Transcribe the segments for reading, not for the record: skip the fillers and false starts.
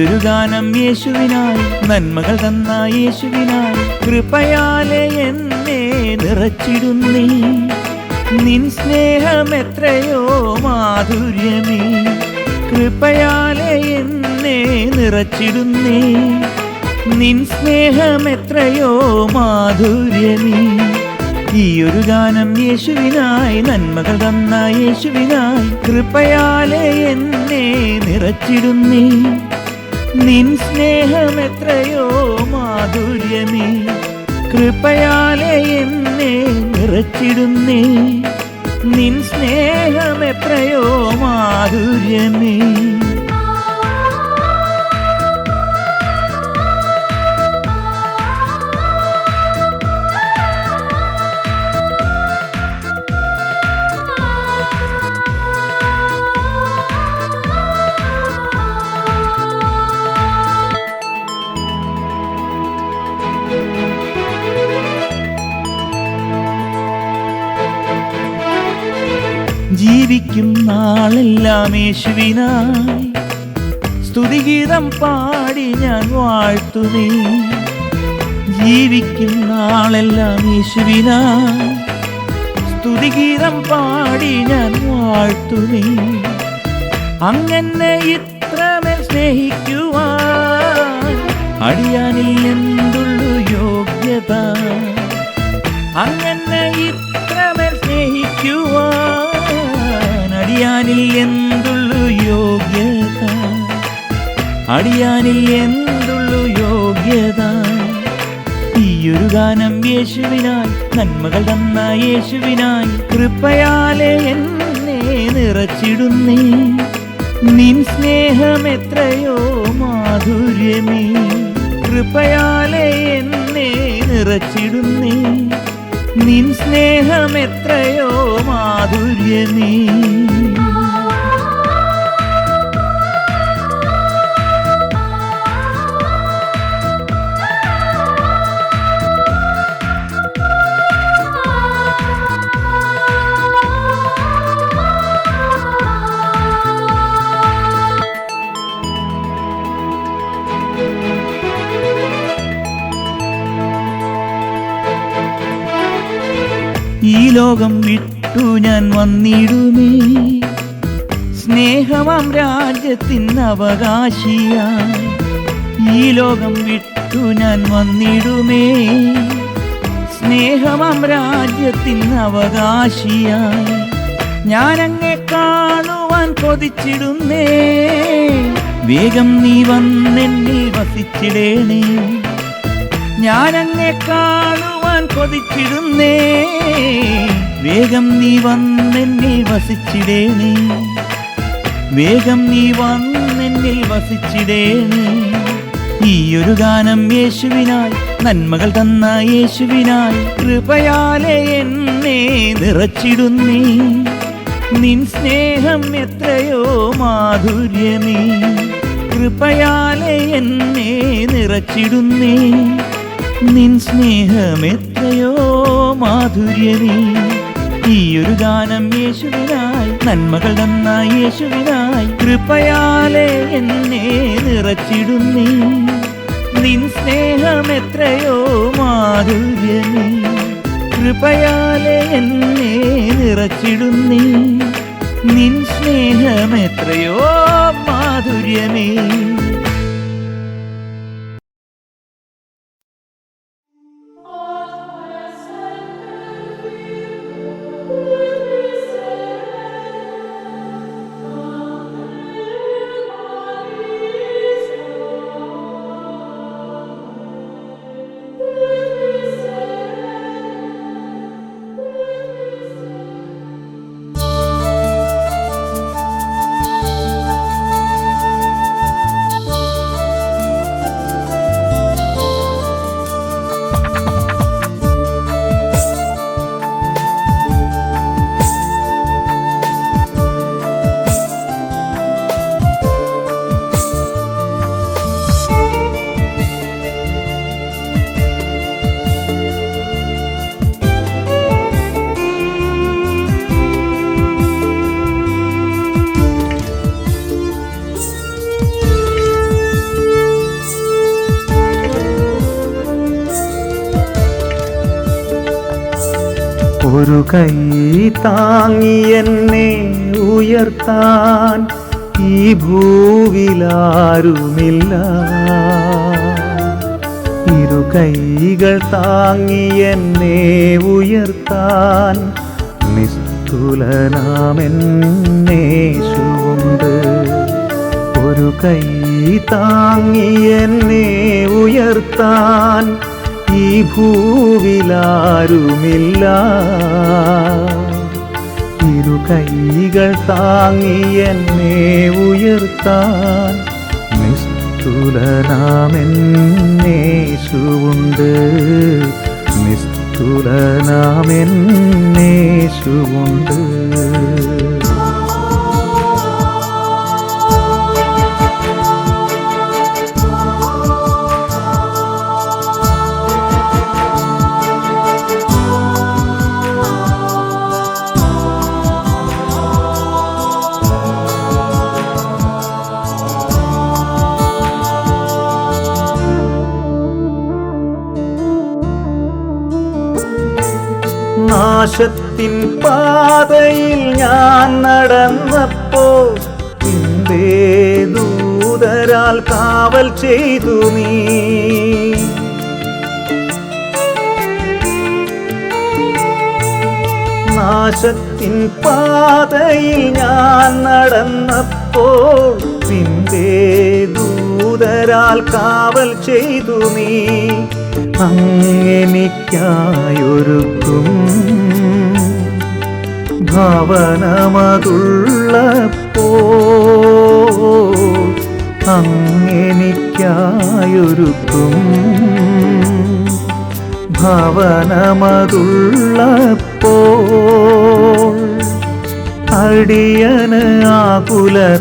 ഈയൊരു ഗാനം യേശുവിനായി, നന്മകൾ തന്ന യേശുവിനായി. കൃപയാലെ എന്നെ നിറച്ചിടുന്നേ, നിൻ സ്നേഹം എത്രയോ മാധുര്യമേ. കൃപയാലെ എന്നെ നിറച്ചിടുന്നേ, നിൻ സ്നേഹം എത്രയോ മാധുര്യമേ. ഈയൊരു ഗാനം യേശുവിനായി, നന്മകൾ തന്ന യേശുവിനായി. കൃപയാലെ എന്നെ നിറച്ചിടുന്നേ, നിൻ സ്നേഹം എത്രയോ മാധുര്യമേ. കൃപയാലെ എന്നെ നിറച്ചിടുന്നേ, നിൻ സ്നേഹം എത്രയോ മാധുര്യമേ. ജീവിക്കും നാളെല്ലാം യേശുവിനായി, സ്തുതിഗീതം പാടി ഞാൻ വാഴ്ത്തുമേ. ജീവിക്കും നാളെല്ലാം യേശുവിനായി, സ്തുതിഗീതം പാടി ഞാൻ വാഴ്ത്തുമേ. അങ്ങനെ ഇത്രമേൽ സ്നേഹിക്കുവാൻ അടിയാനിൽ എന്തുള്ളു യോഗ്യത. അങ്ങനെ ഇത്രമേൽ സ്നേഹിക്കുവാൻ അടിയാനിൽ എന്തുള്ളു യോഗ്യത. അടിയാനിൽ എന്തുള്ളു യോഗ്യത. ഈയൊരു ഗാനം യേശുവിനായി, നന്മകൾ തന്ന യേശുവിനായി. കൃപയാലെ എന്നെ നിറച്ചിടുന്നേ, നിൻ സ്നേഹം എത്രയോ മാധുര്യമേ. കൃപയാലെ എന്നെ നിറച്ചിടുന്നേ, നിൻ സ്നേഹം എത്രയോ മാധുര്യമേ. ഈ ലോകം വിട്ടു ഞാൻ വന്നിടുമേ, സ്നേഹമാം രാജ്യത്തിന് അവകാശിയായി. ഈ ലോകം വിട്ടു ഞാൻ വന്നിടുമേ, സ്നേഹമാം രാജ്യത്തിന് അവകാശിയായി. ഞാനങ്ങെ കാണുവാൻ കൊതിച്ചിടുന്നേ, വേഗം നീ വന്നെന്നിൽ വസിച്ചിടേണേ. ഞാനങ്ങെ കാണുവാൻ കൊതിച്ചിടുന്നേ, വേഗം നീ വന്നെന്നിൽ വസിച്ചിടേണേ. വേഗം നീ വന്നെന്നിൽ വസിച്ചിടേണേ. ഈയൊരു ഗാനം യേശുവിനായി, നന്മകൾ തന്ന യേശുവിനായി. കൃപയാലെ എന്നെ നിറച്ചിടുന്നേ, നിൻ സ്നേഹം എത്രയോ മാധുര്യമേ. കൃപയാലെ എന്നെ നിറച്ചിടുന്നേ, നിൻ സ്നേഹം എത്രയോ മാധുര്യമേ. ഈയൊരു ഗാനം യേശുവിനായി, നന്മകൾ തന്ന യേശുവിനായി. കൃപയാലെ എന്നെ നിറച്ചിടുന്നേ, നിൻ സ്നേഹം എത്രയോ മാധുര്യമേ. കൃപയാലെ എന്നെ നിറച്ചിടുന്നേ, നിൻ സ്നേഹം എത്രയോ മാധുര്യമേ. കൈ താങ്ങി എന്നെ ഉയർത്താൻ ഈ ഭൂവിലാരുമില്ല. ഇരു കൈകൾ താങ്ങി എന്നെ ഉയർത്താൻ നിസ്തുലനാമെന്നേശുവുണ്ട്. ഒരു കൈ താങ്ങി എന്നെ ഉയർത്താൻ ഈ ഭൂവിലാരുമില്ല. ഇരു കൈകൾ താങ്ങി എന്നെ ഉയർത്താൻ നിസ്തുലനാമെന്നേശുവുണ്ട്. നിസ്തുലനാമെന്നേശുവുണ്ട്. നാശത്തിൻ പാതയിൽ ഞാൻ നടന്നപ്പോൾ നിന്റെ ദൂതരാൽ കാവൽ ചെയ്തു നീ. നാശത്തിൻ പാതയിൽ ഞാൻ നടന്നപ്പോൾ നിന്റെ ദൂതരാൽ കാവൽ ചെയ്തു നീ. അങ്ങെനിക്കായൊരുക്കും ഭവനമതുള്ളപ്പോൾ, അങ്ങെനിക്കായൊരുക്കും ഭവനമതുള്ളപ്പോൾ, അടിയന് ആകുലതയേറെയില്ല.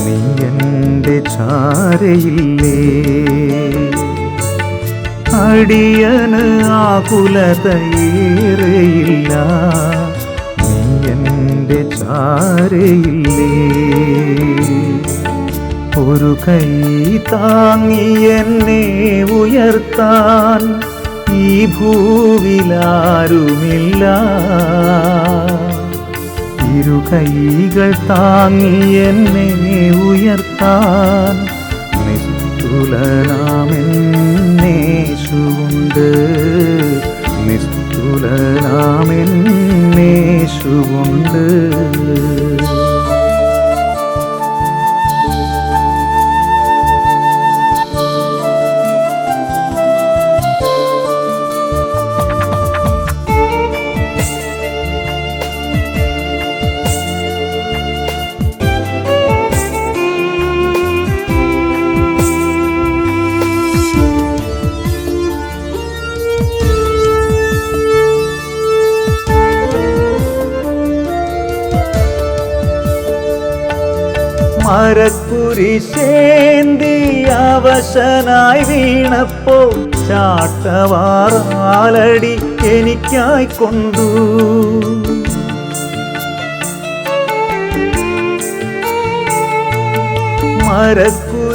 നീ എൻ്റെ ചാരയില്ലേ. അടിയന് ആകുലതയേറെയില്ല. നീ എൻ്റെ ചാരയില്ലേ. ഒരു കൈ താങ്ങി എന്നെ ഉയർത്താൻ ഈ ഭൂവിലാരുമില്ല. ഇരു കൈകൾ താങ്ങി എന്നെ ഉയർത്താൻ നിസ്തുലനാമെന്നേശുവുണ്ട്. നിസ്തുലനാമെന്നേശുവുണ്ട്. മരക്കുരിശേന്തി അവശനായി വീണപ്പോൾ ചാട്ടവാറാലടി എനിക്കായി കൊണ്ടു.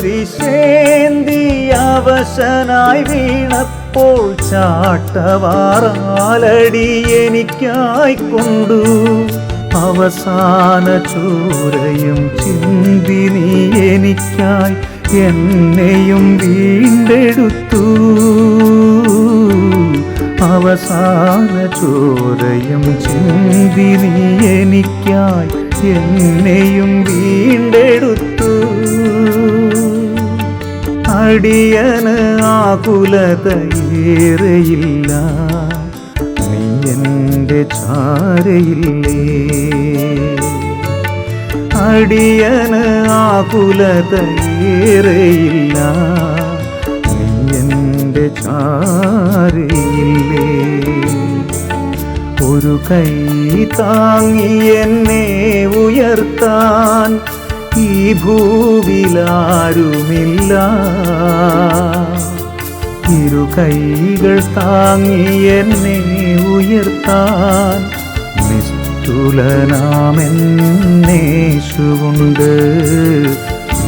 മരക്കുരിശേന്തി അവശനായി വീണപ്പോൾ ചാട്ടവാറാലടി എനിക്കായി കൊണ്ടു. അവസാന ചോരയും ചിന്തി നീ എനിക്കായി എന്നെയും വീണ്ടെടുത്തു. അവസാന ചോരയും ചിന്തി നീ എനിക്കായി എന്നെയും വീണ്ടെടുത്തു. അടിയന് ആകുലതയേറെയില്ല. നീ എൻ്റെ ചാരയില്ലേ. അടിയന് ആകുലതയേറെയില്ല. നീ എൻ്റെ ചാരയില്ലേ. ഒരു കൈ താങ്ങി എന്നെ ഉയർത്താൻ ഈ ഭൂവിലാരുമില്ല. ഇരു കൈകൾ താങ്ങി എന്നെ ഉയർത്താൻ നിസ്തുലനാമെന്നേശുവുണ്ട്.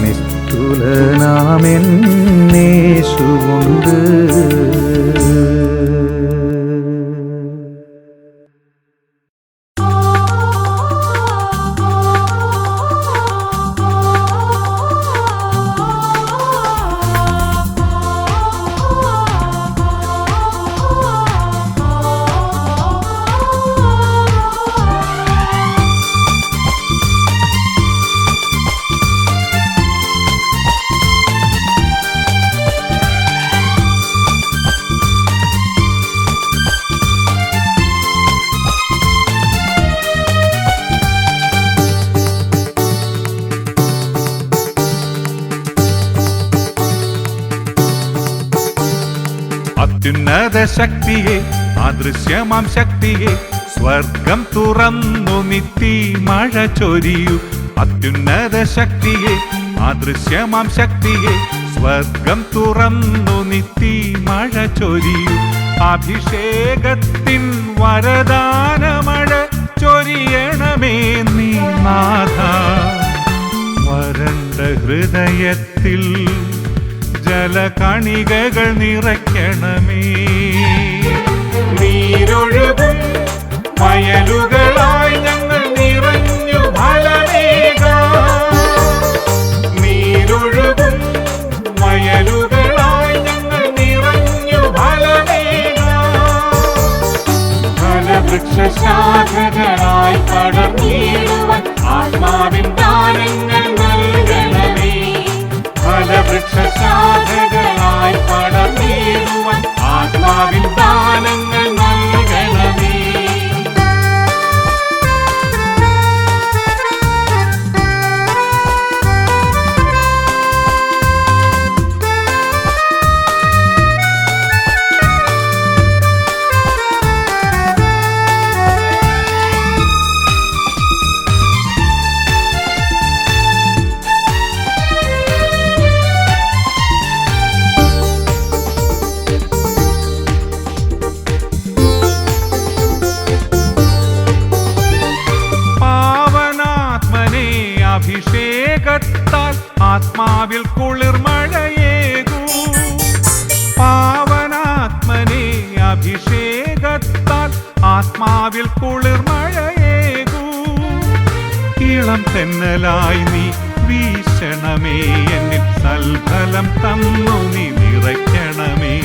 നിസ്തുലനാമെന്നേശുവുണ്ട്. അത്യുന്നത ശക്തിയെ അദൃശ്യമാം ശക്തിയെ സ്വർഗം തുറന്നു നിത്തി മഴ ചൊരിയൂ. അത്യുന്നത ശക്തിയെ അദൃശ്യമാം ശക്തിയെ സ്വർഗം തുറന്നു നിത്തി മഴ ചൊരിയൂ. അഭിഷേകത്തിൻ വരദാനമഴ ചൊരിയണമേ നീ നാഥ. വരണ്ട ഹൃദയത്തിൽ ജലകണികകൾ നിറയ്ക്കണമേ. നീരൊഴുകും വയലുകളായി ഞങ്ങൾ നിറഞ്ഞു ഫലമേകാം. നീരൊഴുകും വയലുകളായി ഞങ്ങൾ നിറഞ്ഞു ഫലമേകാം. ഫലവൃക്ഷശാഖകളായി പടർന്നിടുവാൻ ആത്മാവിൻ ദാനങ്ങൾ നൽകണമേ. ഫലവൃക്ഷശാഖകളായി പടർന്നിടുവാൻ ആത്മാവിൻ ദാനങ്ങൾ നൽകണമേ. അഭിഷേകത്താൽ ആത്മാവിൽ കുളിർമഴയേകൂ. പാവനാത്മനെ അഭിഷേകത്താൽ ആത്മാവിൽ കുളിർമഴയേകൂ. ഇളം തെന്നലായി നീ വീശണമേ എന്നിൽ സൽഫലം തന്നു നീ നിറയ്ക്കണമേ.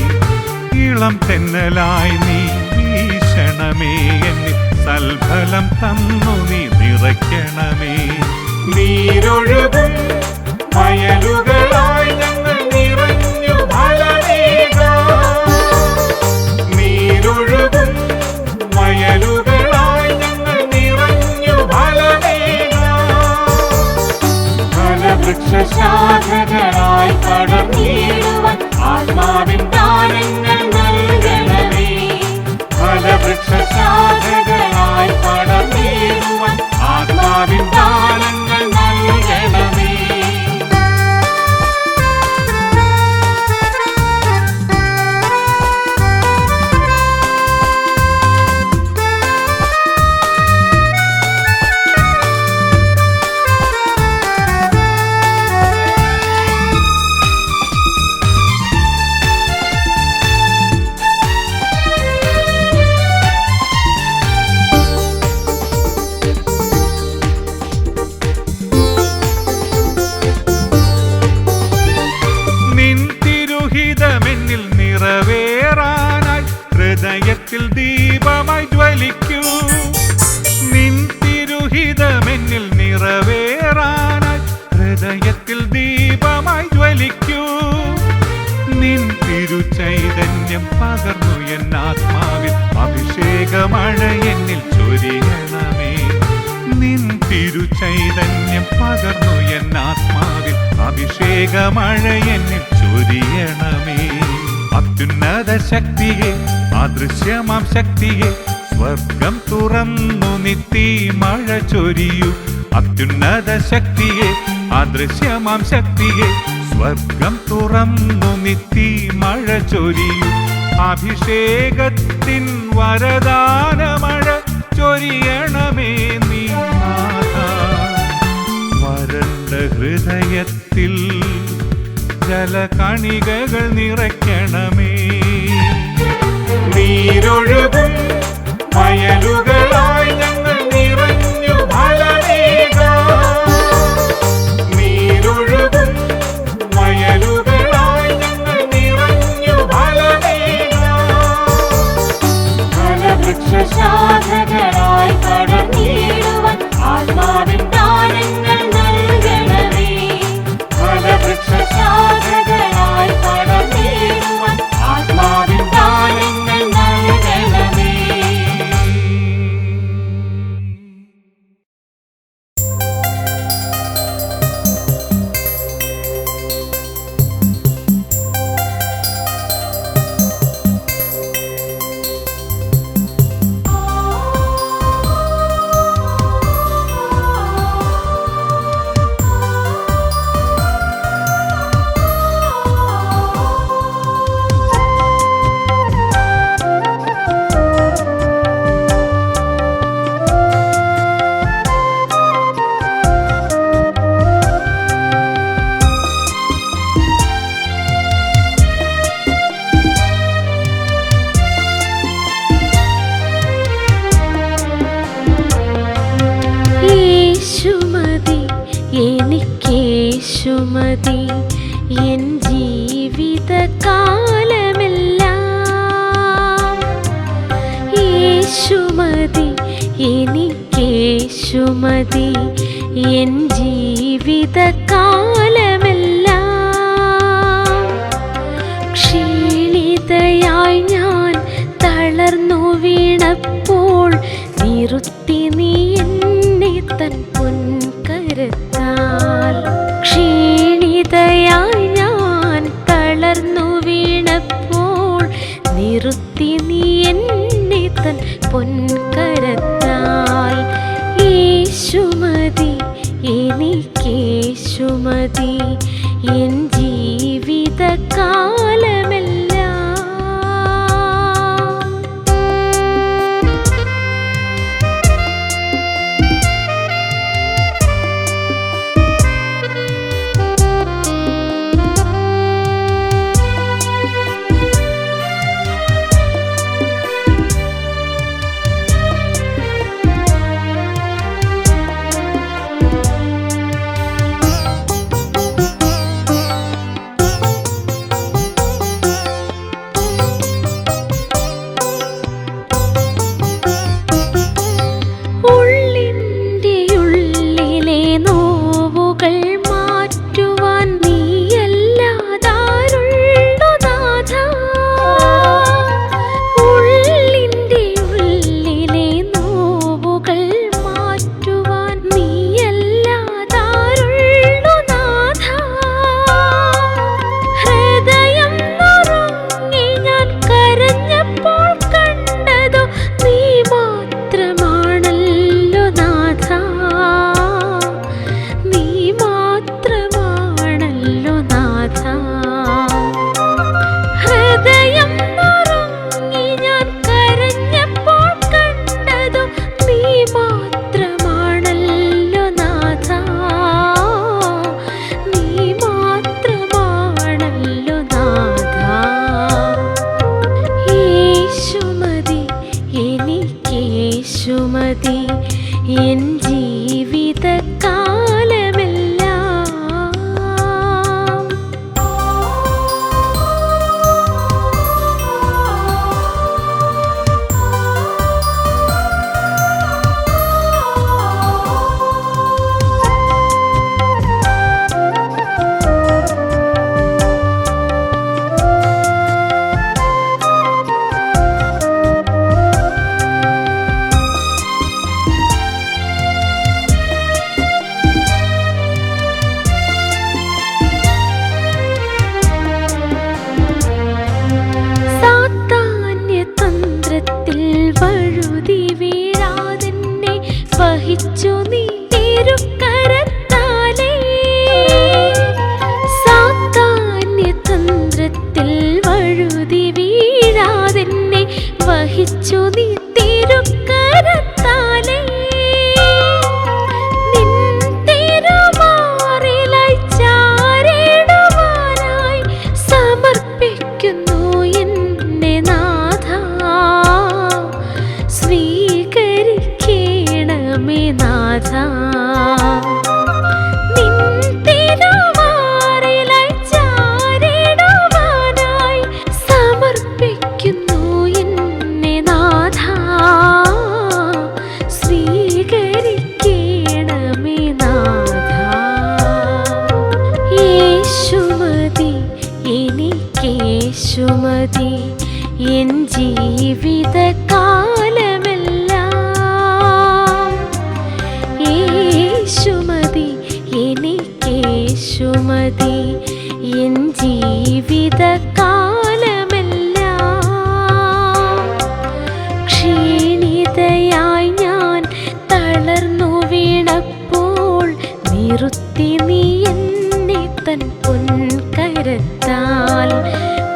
ഇളം തെന്നലായി നീ വീശണമേ എന്നിൽ സൽഫലം തന്നു നീ നിറയ്ക്കണമേ. നീരൊഴുകും വയലുകളായി ഞങ്ങൾ നിറഞ്ഞു ഫലമേകാം. നീരൊഴുകും വയലുകളായി ഞങ്ങൾ നിറഞ്ഞു ഫലമേകാം. ഫലവൃക്ഷശാഖകളായി പടർന്നിടുവാൻ ആത്മാവിൻ ദാനങ്ങൾ നൽകണമേ. ഫലവൃക്ഷശാഖകളായി പടർന്നിടുവാൻ ആത്മാവിൻ ദാനങ്ങൾ നൽകണമേ. ിൽ നിറവേറാനായി ഹൃദയത്തിൽ ദീപമായി ജ്വലിക്കൂ. നിൻ തിരുഹിതമെന്നിൽ നിറവേറാനായി ഹൃദയത്തിൽ ദീപമായി ജ്വലിക്കൂ. നിൻ തിരുചൈതന്യം പകർന്നു എൻ ആത്മാവിൽ അഭിഷേകമഴ എന്നിൽ ചൊരിയണമേ. നിൻ തിരുചൈതന്യം പകർന്നു എൻ ആത്മാവിൽ അഭിഷേകമഴ എന്നിൽ ചൊരിയണമേ. അത്യുന്നത ശക്തിയെ അദൃശ്യമാം ശക്തിയെ സ്വർഗം തുറന്നു നിത്തി മഴ ചൊരിയൂ. അത്യുന്നത ശക്തിയെ അദൃശ്യമാം ശക്തിയെ സ്വർഗം തുറന്നു നിത്തി മഴ ചൊരിയൂ. അഭിഷേകത്തിൻ വരദാനമഴ ചൊരിയണമേ നീ നാഥ. വരണ്ട ഹൃദയത്തിൽ ജലകണികകൾ നിറയ്ക്കണമേ. നീരൊഴുകും വയലുകളായി ഞങ്ങൾ നിറഞ്ഞു ഫലമേകാം. നീരൊഴുകും വയലുകളായി ഞങ്ങൾ നിറഞ്ഞു ഫലമേകാം. ഫലവൃക്ഷശാഖകളായി പടർന്നിടുവാൻ ആത്മാവിൻ ദാനങ്ങൾ നൽകണമേ. ഫലവൃക്ഷശാഖകളായി പടർന്നിടുവാൻ ആത്മാവിൻ ദാനങ്ങൾ നൽകണമേ. യേശുമതി എൻ ജീവിതകാലമെല്ലാം. യേശുമതി എനിക്കേശുമതി എൻ ജീവിതകാലമെല്ലാം. ക്ഷീണിതയായി ഞാൻ തളർന്നു വീണപ്പോൾ നിർത്തി നീ എന്നെ തൻ പൊൻകരത്താൽ. ക്ഷീണിതയായി ഞാൻ തളർന്നു വീണപ്പോൾ നിർത്തി നീ എന്നെ തൻ പൊൻകരത്താൽ. യേശുമതി എനിക്കേശുമതി എൻ ജീവിതകാലമെല്ലാം. യേശുമതി എൻ ജീവിതകാലമെല്ലാം. വഴുതി വീഴാതെന്നെ വഹിച്ചു നീ തിരുക്കരത്താലേ. സാത്താന്യതന്ത്രത്തിൽ വഴുതി വീഴാതെന്നെ വഹിച്ചു നീ തിരുക്കരത്താലേ. നിൻ തിരുമാറിലായി ചാരിടുവാനായി സമർപ്പിക്കുന്നു എന്നെ നാഥ. സ്വീകരിക്കണമേ നാഥ. നിൻ തിരുമാറിലായി ചാരിടുവാനായി സമർപ്പിക്കുന്നു എന്നെ നാഥ. സ്വീകരിക്കണമേ നാഥ. യേശുമതി എനിക്കേശുമതി എൻ ജീവിതകാലമെല്ലാം. യേശുമതി എനിക്കേശുമതി എൻ ജീവിതകാലമെല്ലാം. ക്ഷീണിതയായി ഞാൻ തളർന്നു വീണപ്പോൾ നിർത്തി നീ എന്നെ തൻ പൊൻകരത്താൽ.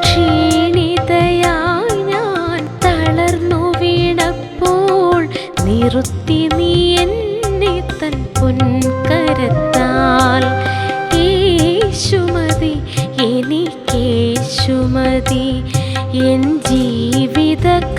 ക്ഷീണിതയായി ഞാൻ തളർന്നു വീണപ്പോൾ നിർത്തി നീ എന്നെ തൻ പൊൻകരത്താൽ. യേശുമതി എനിക്കേശുമതി എൻ ജീവിതകാലമെല്ലാം.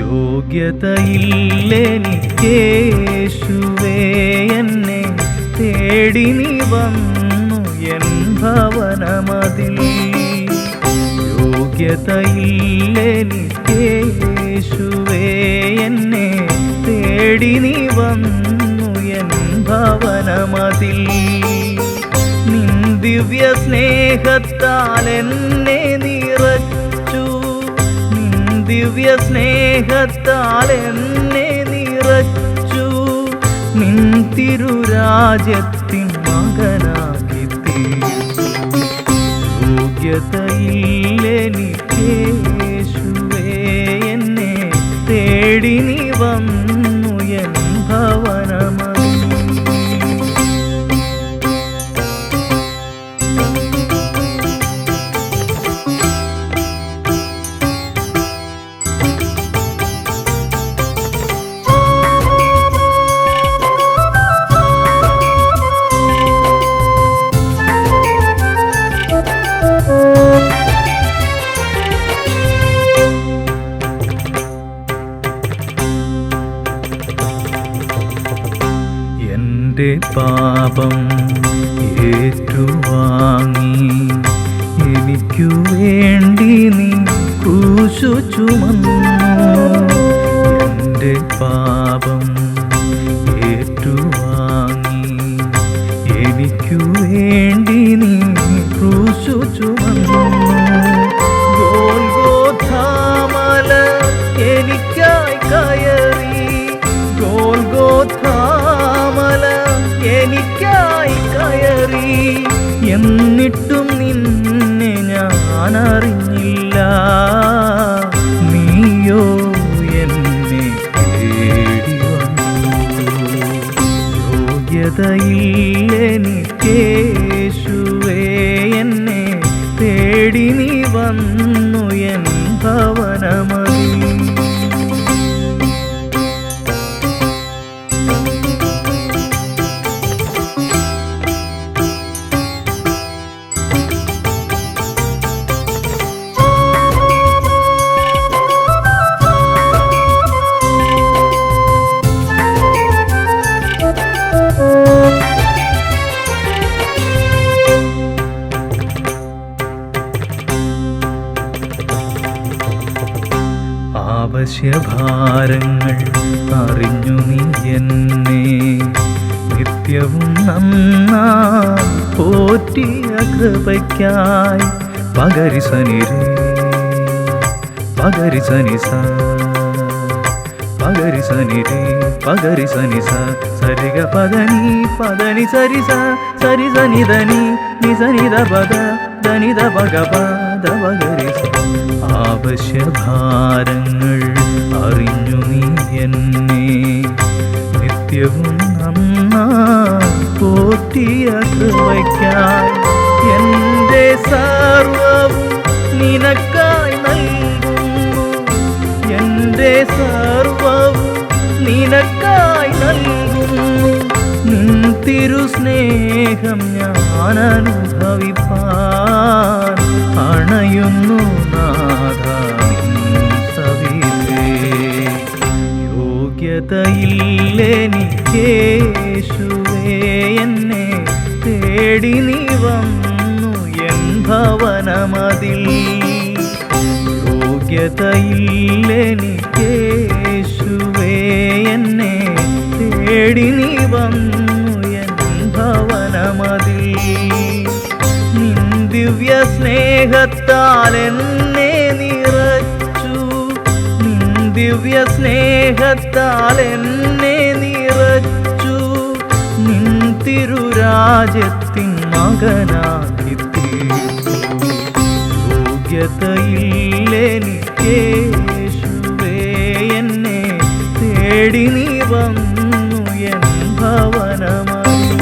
യോഗ്യതയില്ലെനിക്കേശുവേ എന്നെ തേടി നീ വന്നു എൻ ഭവനമതിൽ. യോഗ്യതയില്ലെനിക്കേശുവേ എന്നെ തേടി നീ വന്നു എൻ ഭവനമതിൽ. നിൻ ദിവ്യ സ്നേഹത്താൽ എന്നെ നിറച്ചു, നിൻ ദിവ്യ സ്നേഹത്താൽ എന്നെ നിറച്ചു, നിൻ തിരുരാജ്യത്തിൻ മകനാക്കി തീർത്തു. യോഗ്യതയില്ലെനിക്കേശുവേ എന്നെ തേടി നീ വന്നു എൻ ഭവനമതിൽ. എന്റെ പാപം ഏറ്റുവാങ്ങി എനിക്കു വേണ്ടി നീ ക്രൂശു ചുമന്നു. എന്റെ പാപം ഏറ്റുവാങ്ങി എനിക്കു വേണ്ടി നീ ക്രൂശു ചുമന്നു. ഗോൽഗോഥാമല എനിക്കായി കയറി, ഗോൽഗോഥാമല എനിക്കായി കയറി. എന്നിട്ടും നിന്നെ ഞാൻ അറിഞ്ഞില്ല, നീയോ എന്നെ തേടി വന്നു. യോഗ്യതയില്ലെനിക്കേശുവേ എന്നെ തേടി നീ വന്നു എൻ ഭവനമതിൽ. ആവശ്യഭാരങ്ങൾ അറിഞ്ഞു നീ എന്നെ നിത്യവും നന്നാ പോറ്റിയ കൃപയ്ക്കായി. പകരി സനിരേ പകരി സനിസ പകരി സനിരേ പകരി സനിസ സരിഗ പദനി പദനി സരിസ സരി സനിധനി നിസനിധ പദ ധനിധ പഗ പദ പകരി. ആവശ്യഭാരങ്ങൾ അറിഞ്ഞു നീ എന്നെ നിത്യവും നന്നാ പോറ്റിയ കൃപയ്ക്കായി. എൻ്റെ സർവവും നിനക്കായി നൽകുന്നു, എൻ്റെ സർവവും നിനക്കായി നൽകുന്നു. നിൻ തിരുസ്നേഹം ഞാൻ അനുഭവിപ്പാൻ അണയുന്നു നാഥ നിൻ സവിധേ. യോഗ്യതയില്ലെനിക്കേശുവേ എന്നെ തേടി നീ വന്നു എൻ ഭവനമതിൽ. യോഗ്യതയില്ലെനിക്കേശുവേ എന്നെ തേടി നീ വന്നു എൻ ഭവനമതിൽ. നിൻ ദിവ്യ സ്നേഹത്താൽ എന്നെ നിറച്ചു, നിൻ ദിവ്യ സ്നേഹത്താൽ എന്നെ നിറച്ചു, നിൻ തിരുരാജ്യത്തിൻ മകനാക്കി തീർത്തു. യോഗ്യതയില്ലെനിക്കേശുവേ എന്നെ തേടി നീ വന്നു എൻ ഭവനമതിൽ.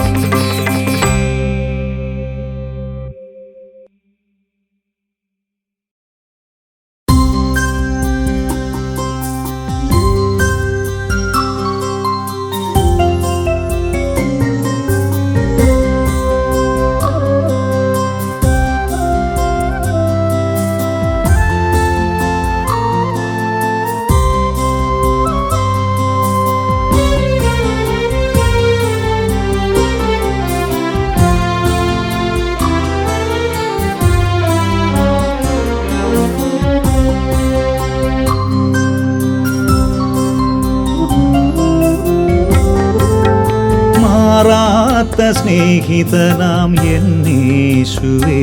സ്നേഹിതനാം എന്നേശുവേ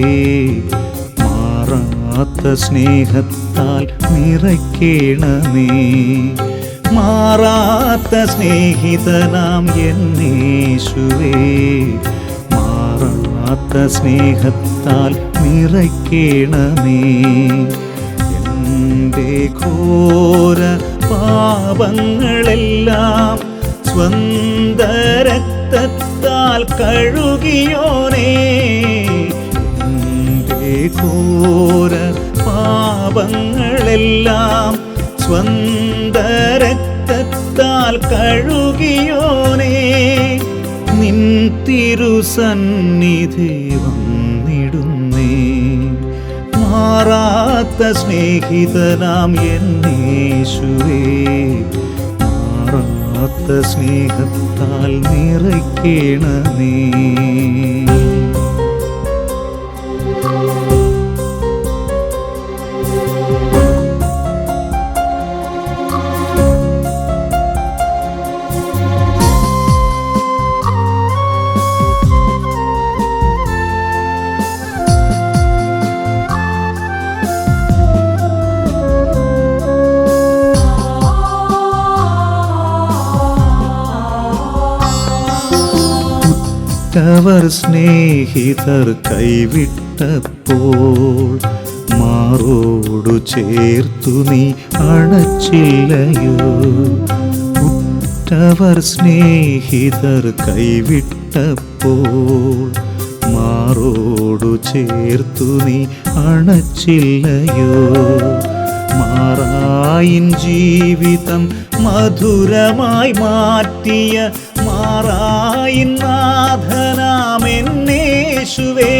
മാറാത്ത സ്നേഹത്താൽ നിറയ്ക്കണമേ. മാറാത്ത സ്നേഹിതനാം എന്നേശുവേ മാറാത്ത സ്നേഹത്താൽ നിറയ്ക്കണമേ. എൻ്റെ ഘോര പാപങ്ങളെല്ലാം സ്വന്ത രക്തത്താൽ കഴുകിയോനേ. എൻ്റെ ഘോര പാപങ്ങളെല്ലാം സ്വന്ത രക്തത്താൽ കഴുകിയോനേ. നിൻ തിരുസന്നിധി വന്നിടുന്നേ. മാറാത്ത സ്നേഹിതനാം എന്നേശുവേ മാറാത്ത സ്നേഹത്താൽ നിറയ്ക്കണമേ. അവർ സ്നേഹിതർ കൈവിട്ടപ്പോൾ മാറോടു ചേർത്തു നീ അണച്ചില്ലയോ. ഉറ്റവർ സ്നേഹിതർ കൈവിട്ടപ്പോൾ മാറോടു ചേർത്തു നീ അണച്ചില്ലയോ. മാറായിൻ ജീവിതം മധുരമായി മാറ്റിയ മാറായിൻ നാഥനാമെന്നേശുവേ.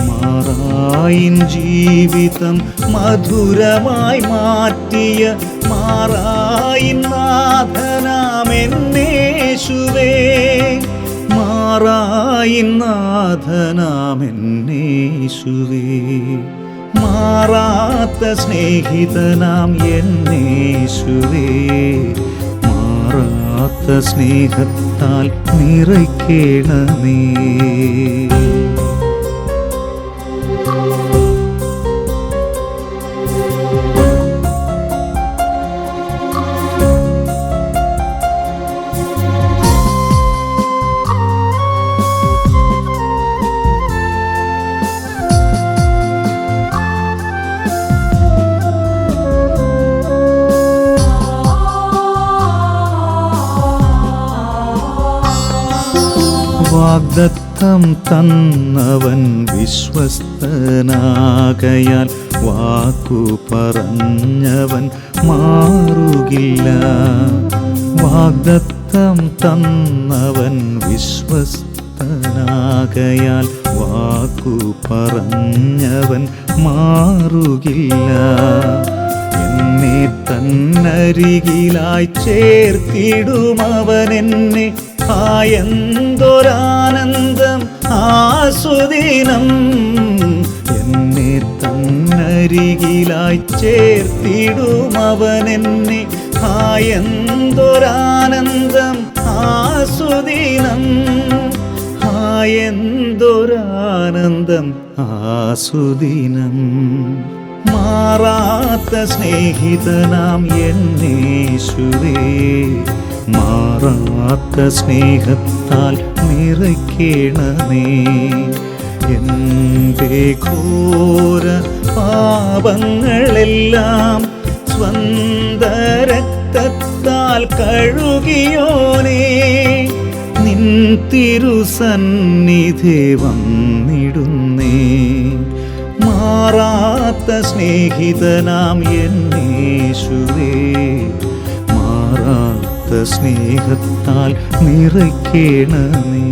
മാറായിൻ ജീവിതം മധുരമായി മാറ്റിയ മാറായിൻ നാഥനാമെന്നേശുവേ. മാറായിൻ നാഥനാമെന്നേശുവേ. മാറാത്ത സ്നേഹിതനാം എന്നേശുവേ മാറാത്ത സ്നേഹത്താൽ നിറയ്ക്കണമേ. വാഗ്ദത്തം തന്നവൻ വിശ്വസ്തനാകയാൽ വാക്കു പറഞ്ഞവൻ മാറുകില്ല. വാഗ്ദത്തം തന്നവൻ വിശ്വസ്തനാകയാൽ വാക്കു പറഞ്ഞവൻ മാറുകില്ല. എന്നെ തന്നരികിലായി ചേർത്തിടുമവനെന്നെ എന്തൊരാനന്ദം ആസ്വദിനം. എന്നെ തന്നരികിലായി ചേർത്തിടുമവനെന്നെ എന്തൊരാനന്ദം ആസ്വദിനം. എന്തൊരാനന്ദം ആസ്വദിനം. മാറാത്ത സ്നേഹിതനാം എന്നേശുവേ മാറാത്ത സ്നേഹത്താൽ നിറയ്ക്കണമേ. എൻ്റെ ഘോര പാപങ്ങളെല്ലാം സ്വന്ത രക്തത്താൽ കഴുകിയോനേ. നിൻ തിരുസന്നിധി വന്നിടുന്നേ. മാറാത്ത സ്നേഹിതനാം എന്നേശുവേ മാറാത്ത സ്നേഹത്താൽ നിറയ്ക്കണമേ.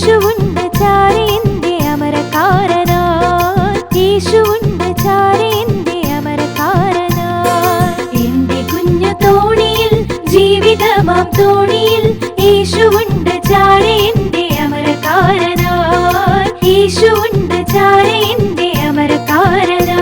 യേശുവുണ്ട് ചാരെ എൻ്റെ അമരക്കാരനായി. യേശുവുണ്ട് ചാരെ എൻ്റെ അമരക്കാരനായി. എൻ്റെ കുഞ്ഞു തോണിയിൽ ജീവിതമാം തോണിയിൽ യേശുവുണ്ട് ചാരെ എൻ്റെ അമരക്കാരനായി. യേശുവുണ്ട് ചാരെ എൻ്റെ അമരക്കാരനായി.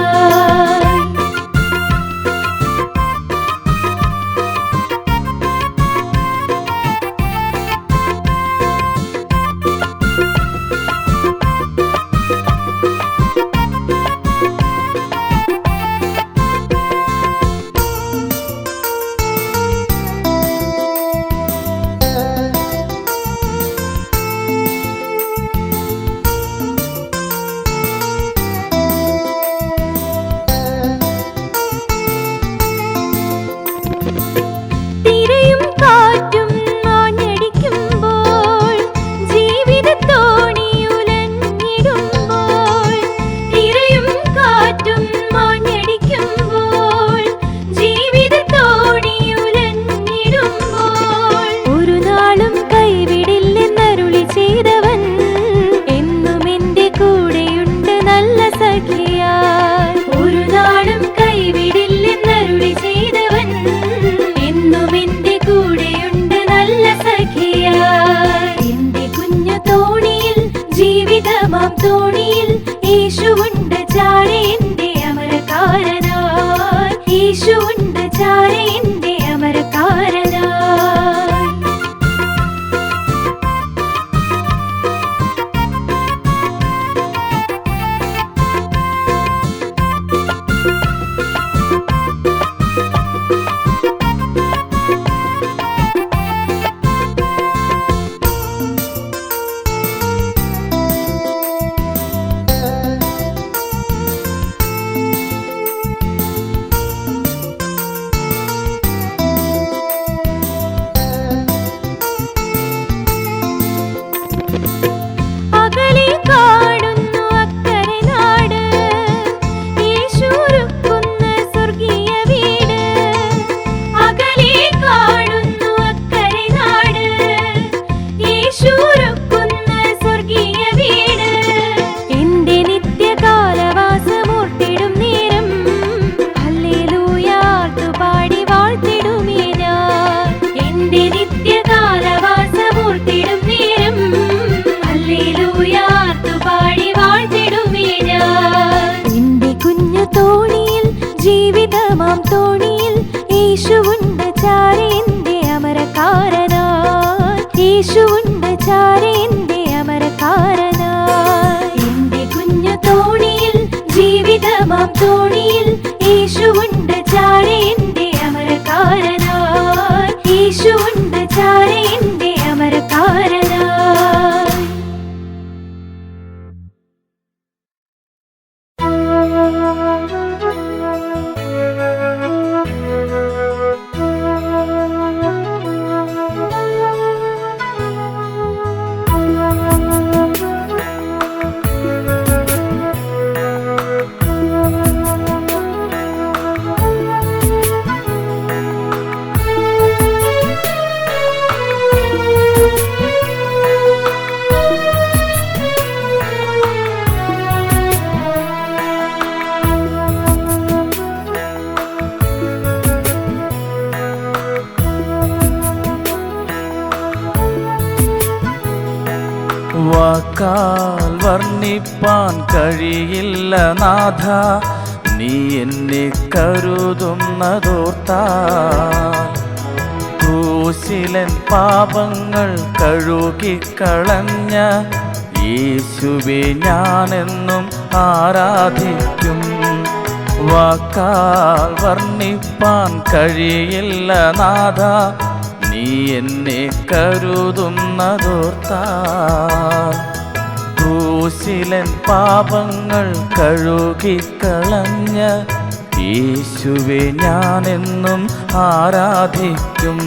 തിരയും കാറ്റും ആഞ്ഞടിക്കുമ്പോൾ ജീവിതത്തോണി ഉലഞ്ഞിടുമ്പോൾ. തിരയും കാറ്റും ആഞ്ഞടിക്കുമ്പോൾ ജീവിതത്തോണി ഉലഞ്ഞിടുമ്പോൾ. ഒരു നാളും കൈവിടില്ലെന്നരുളി ചെയ്തവൻ എന്നും എൻ്റെ കൂടെയുണ്ട് നല്ല സഖിയായി. ഒരു നാളും കൈവിടില്ലെന്നരുളി ചെയ്തവൻ എന്നും എൻ്റെ കൂടെയുണ്ട് നല്ല സഖിയായി. എൻ്റെ കുഞ്ഞു തോണിയിൽ ജീവിതമാം തോണിയിൽ യേശുവുണ്ട് ചാരെ എൻ്റെ അമരക്കാരനായി. യേശുവുണ്ട് ചാരെ എൻ്റെ അമരക്കാരനായി. അകലെ കാണുന്നു അക്കരെ നാട്, യേശുരുക്കുന്ന സ്വർഗീയ വീട്. അകലെ കാണുന്നു അക്കരെ നാട്, യേശുരുക്കുന്ന സ്വർഗീയ വീട്. എൻ്റെ നിത്യകാലവാസമോർത്തിടും നേരം ഹല്ലേലൂയ ആർത്തുപാടി വാഴ്ത്തിടുമേ ഞാൻ. എൻ്റെ നിത്യകാലവാസമോർത്തിടും നേരം ഹല്ലേലൂയ ആർത്തുപാടി വാഴ്ത്തിടുമേ ഞാൻ. എൻ്റെ കുഞ്ഞു തോണിയിൽ ജീവിതമാം തോണിയിൽ യേശുവുണ്ട് ചാരെ എൻ്റെ അമരക്കാരനായി. യേശുവുണ്ട് ചാരെ എൻ്റെ അമരക്കാരനായി. എൻ്റെ കുഞ്ഞു തോണിയിൽ ജീവിതമാം തോണിയിൽ യേശുവുണ്ട് ചാരെ എൻ്റെ അമരക്കാരനായി. യേശുവുണ്ട് ചാരെ എൻ്റെ അമരക്കാരനായി. വാക്കാൽ വർണ്ണിപ്പാൻ കഴിയില്ല നാഥ, നീ എന്നെ കരുതുന്നതോർത്താൽ. ക്രൂശിലൻ പാപങ്ങൾ കഴുകിക്കളഞ്ഞ യേശുവെ ഞാനെന്നും ആരാധിക്കും. വാക്കാൽ വർണ്ണിപ്പാൻ കഴിയില്ല നാഥ, നീ എന്നെ കരുതുന്നതോർത്താൽ. ക്രൂശിലൻ പാപങ്ങൾ കഴുകിക്കളഞ്ഞ യേശുവെ ഞാനെന്നും ആരാധിക്കും.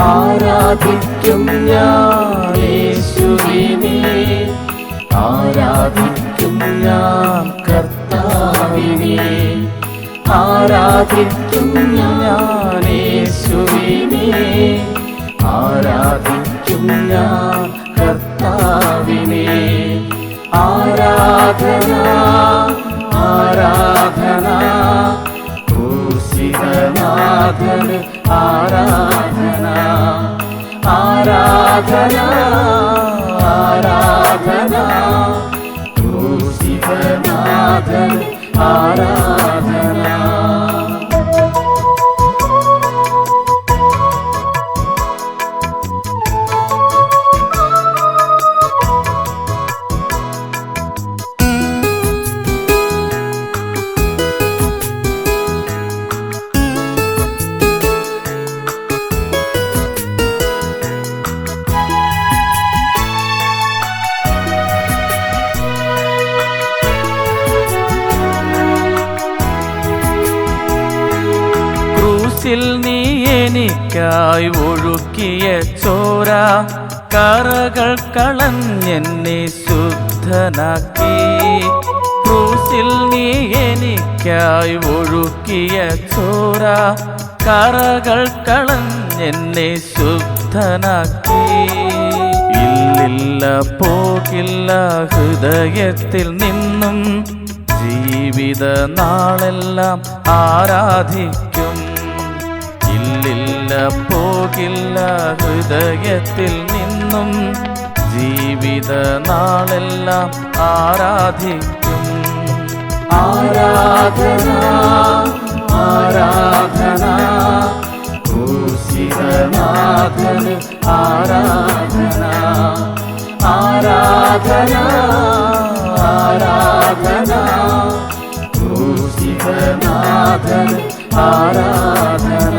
ആരാധിക്കും ഞാൻ യേശുവിനെ, ആരാധിക്കും ഞാൻ കർത്താവിനെ. ആരാധിക്കും ഞാൻ യേശുവിനെ, ആരാധിക്കും ആരാധിക്കും ഞാൻ കർത്താവിനെ. ആരാധന ആരാധന ക്രൂശിതനാഥന് ആരാധന. ആരാധന ആരാധന ക്രൂശിതനാഥന് ആരാധന. ക്രൂശിൽ നീ എനിക്കായി ഒഴുക്കിയ ചോര കറകൾ കളഞ്ഞെന്നെ ശുദ്ധനാക്കി. ക്രൂശിൽ നീ എനിക്കായി ഒഴുക്കിയ ചോര കറകൾ കളഞ്ഞെന്നെ ശുദ്ധനാക്കി. ഇല്ലില്ല പോകില്ല ഹൃദയത്തിൽ നിന്നും ജീവിത നാളെല്ലാം ആരാധിക്കും. ഇല്ലില്ല പോകില്ല ഹൃദയത്തിൽ നിന്നും ജീവിത നാളെല്ലാം ആരാധിക്കും. ആരാധന ആരാധന ക്രൂശിതനാഥന് ആരാധന. ആരാധന ആരാധന ക്രൂശിതനാഥന് ആരാധന.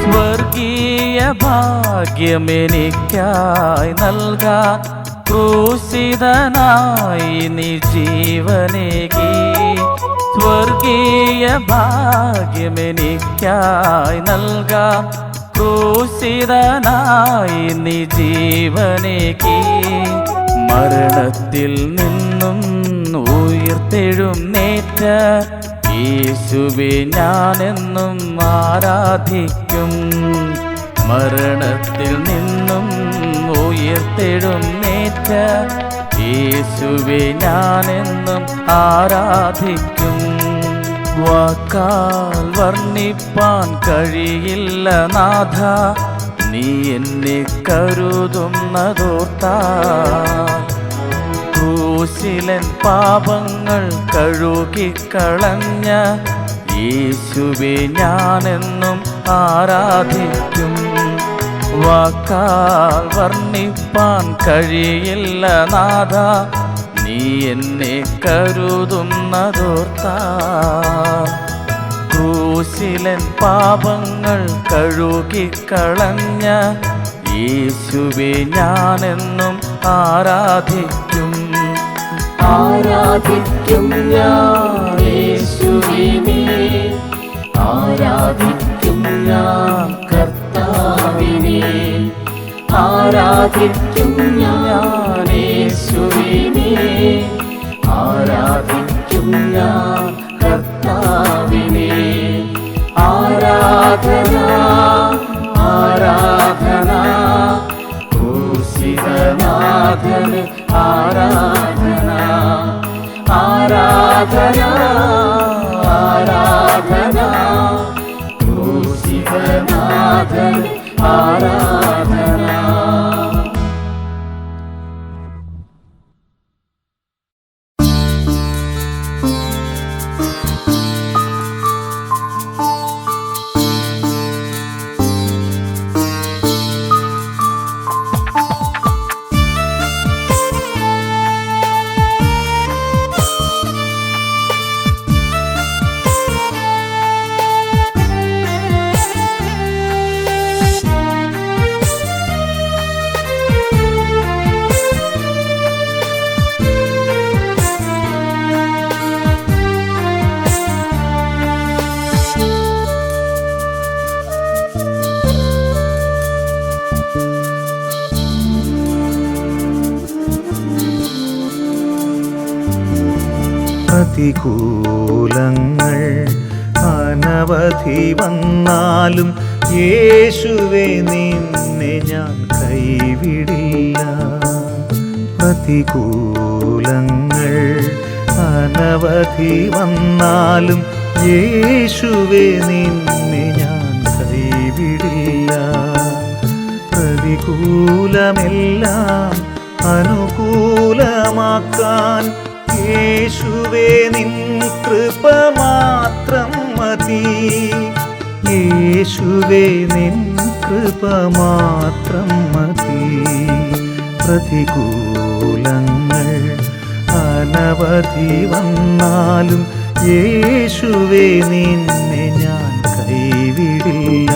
സ്വർഗീയ ഭാഗ്യമെനിക്കായി നൽകാൻ ക്രൂശിതനായി നീ ജീവനേകി. സ്വർഗീയ ഭാഗ്യമെനിക്കായി നൽകാൻ ക്രൂശിതനായി നീ ജീവനേകി. മരണത്തിൽ നിന്നും ഉയർത്തെഴുന്നേറ്റ യേശുവേ ഞാനെന്നും ആരാധിക്കും. മരണത്തിൽ നിന്നും ഉയർത്തെഴുന്നേറ്റ യേശുവേ ഞാനെന്നും ആരാധിക്കും. വാക്കാൽ വർണ്ണിപ്പാൻ കഴിയില്ല നാഥ, നീ എന്നെ കരുതുന്നതോർത്താ. ക്രൂശിലൻ പാപങ്ങൾ കഴുകിക്കളഞ്ഞ യേശുവേ ഞാനെന്നും ആരാധിക്കും. വാക്കാൽ വർണ്ണിപ്പാൻ കഴിയില്ല നാഥ, നീ എന്നെ കരുതുന്നതോർത്താ. ക്രൂശിലൻ പാപങ്ങൾ കഴുകിക്കളഞ്ഞ യേശുവേ ഞാനെന്നും ആരാധിക്കും. ആരാധിക്കും ഞാൻ യേശുവിനെ, ആരാധിക്കും ഞാൻ കർത്താവിനെ. ആരാധിക്കും ഞാൻ യേശുവിനെ, ആരാധിക്കും ഞാൻ കർത്താവിനെ. ആരാധന ആരാധന ക്രൂശിതനാഥന് ആരാധന. ആരാധന ആരാധന ക്രൂശിതനാഥന് ആരാധന. പ്രതികൂലങ്ങൾ അനവധി വന്നാലും യേശുവേ നിന്നെ ഞാൻ കൈവിടില്ല. പ്രതികൂലങ്ങൾ അനവധി വന്നാലും യേശുവേ നിന്നെ ഞാൻ കൈവിടില്ല. പ്രതികൂലമെല്ലാം അനുകൂലമാക്കാൻ യേശുവേ നിൻ കൃപ മാത്രം മതി. യേശുവേ നിൻ കൃപ മാത്രം മതി. പ്രതികൂലങ്ങൾ അനവധി വന്നാലും യേശുവേ നിന്നെ ഞാൻ കൈവിടില്ല.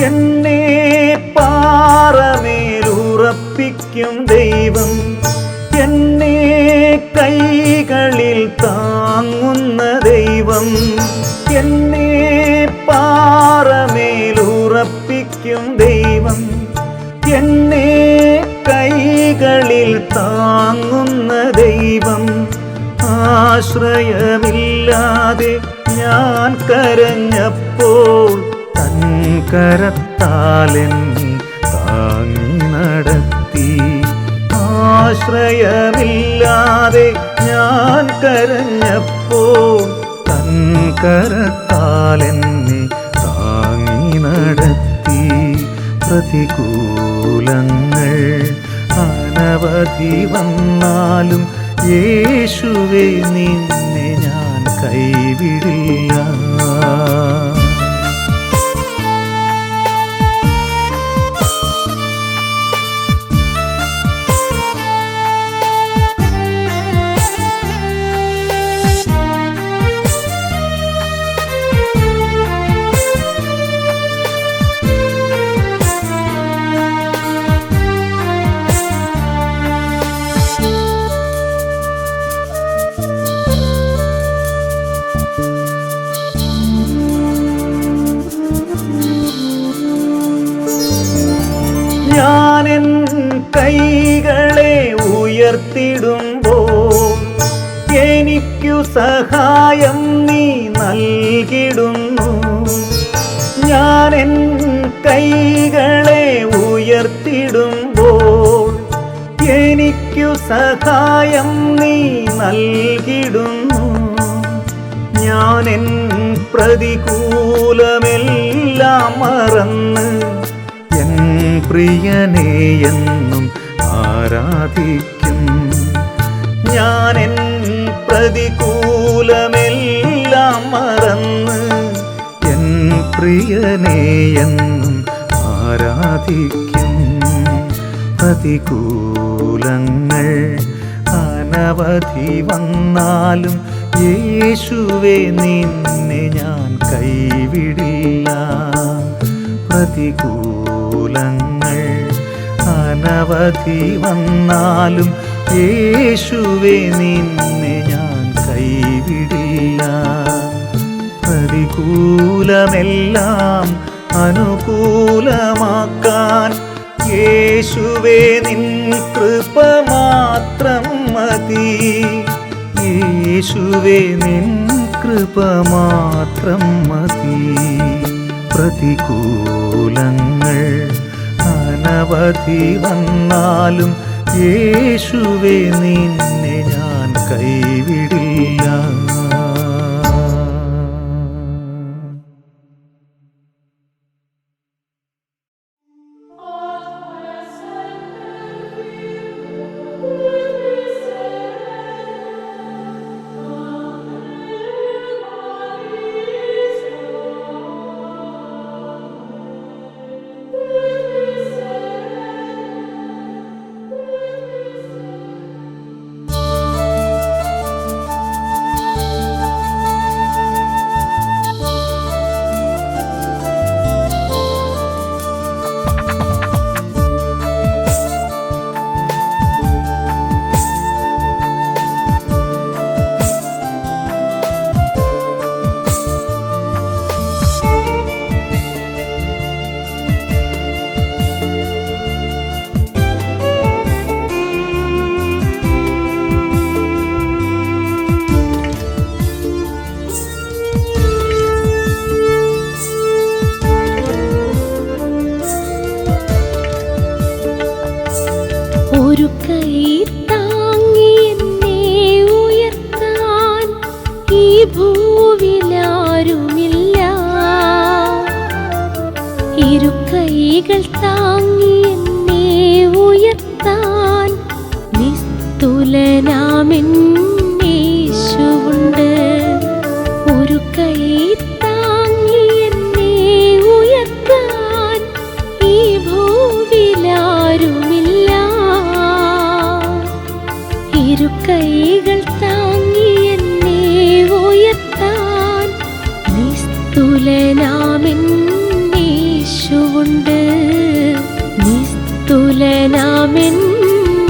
എന്നെ പാറമേലുറപ്പിക്കും ദൈവം, എന്നെ കൈകളിൽ താങ്ങുന്ന ദൈവം. എന്നെ പാറമേലുറപ്പിക്കും ദൈവം, എന്നെ കൈകളിൽ താങ്ങുന്ന ദൈവം. ആശ്രയമില്ലാതെ ഞാൻ കരഞ്ഞപ്പോൾ തൻ കരത്താലെന്നെ താങ്ങി നടത്തി. ആശ്രയമില്ലാതെ ഞാൻ കരഞ്ഞപ്പോൾ തൻ കരത്താലെന്നെ താങ്ങി നടത്തി. പ്രതികൂലങ്ങൾ അനവധി വന്നാലും യേശുവേ നിന്നെ ഞാൻ കൈവിടില്ല. ഞാനെൻ കൈകളെ ഉയർത്തിടുമ്പോൾ എനിക്കു സഹായം നീ നൽകിടുന്നു. ഞാനെൻ കൈകളെ ഉയർത്തിടുമ്പോൾ എനിക്കു സഹായം നീ നൽകിടുന്നു. ഞാനെൻ പ്രതികൂലമെല്ലാം മറന്ന് എൻ പ്രിയനെ എന്നും ആരാധിക്കും. ഞാനെൻ പ്രതികൂലമെല്ലാം മറന്ന് എൻ പ്രിയനെ എന്നും ആരാധിക്കും. പ്രതികൂലങ്ങൾ അനവധി വന്നാലും യേശുവേ നിന്നെ ഞാൻ കൈവിടില്ല. പ്രതികൂലങ്ങൾ അനവധി വന്നാലും യേശുവേ നിന്നെ ഞാൻ കൈവിടില്ല. പ്രതികൂലമെല്ലാം അനുകൂലമാക്കാൻ യേശുവേ നിൻ കൃപ മാത്രം മതി. യേശുവേ നിൻ കൃപ മാത്രം മതി. പ്രതികൂലങ്ങൾ അനവധി വന്നാലും യേശുവേ നിന്നെ ഞാൻ കൈവിടില്ല. ഭൂവിലാരുമില്ല. ഇരുകൈകൾ താങ്ങി എന്നെ ഉയർത്താൻ നിസ്തുലനാമെൻ യേശുവുണ്ട്. ഒരു കൈ താങ്ങി എന്നെ ഉയർത്താൻ ഈ ഭൂവിലാരുമില്ല. ഇരുകൈകൾ താങ്ങി എന്നെ ഉയർത്താൻ നിസ്തുലനാമെൻ യേശുവുണ്ട്. നിസ്തുലനാമെൻ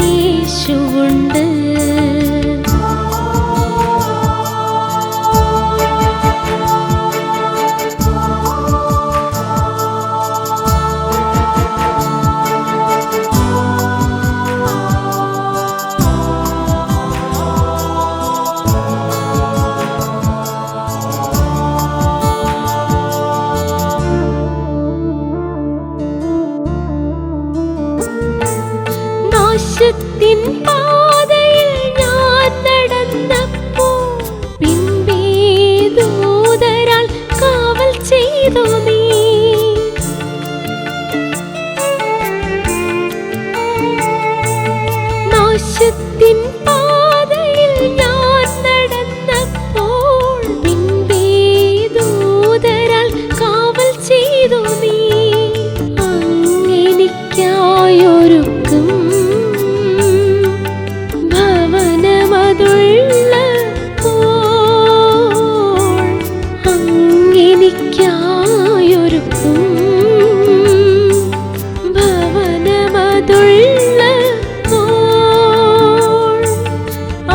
യേശുവുണ്ട്. നാശത്തിൻ പാതയിൽ ഞാൻ നടന്നപ്പോൾ പിൻപേ ദൂതരാൽ കാവൽ ചെയ്തു നീ. നാശത്തിൻ പാതയിൽ ഞാൻ നടന്നപ്പോൾ പിൻപേ ദൂതരാൽ കാവൽ ചെയ്തു നീ. അങ്ങെനിക്കായൊരുക്കും അങ്ങെനിക്കായൊരുക്കും ഭവനമതുള്ളപ്പോൾ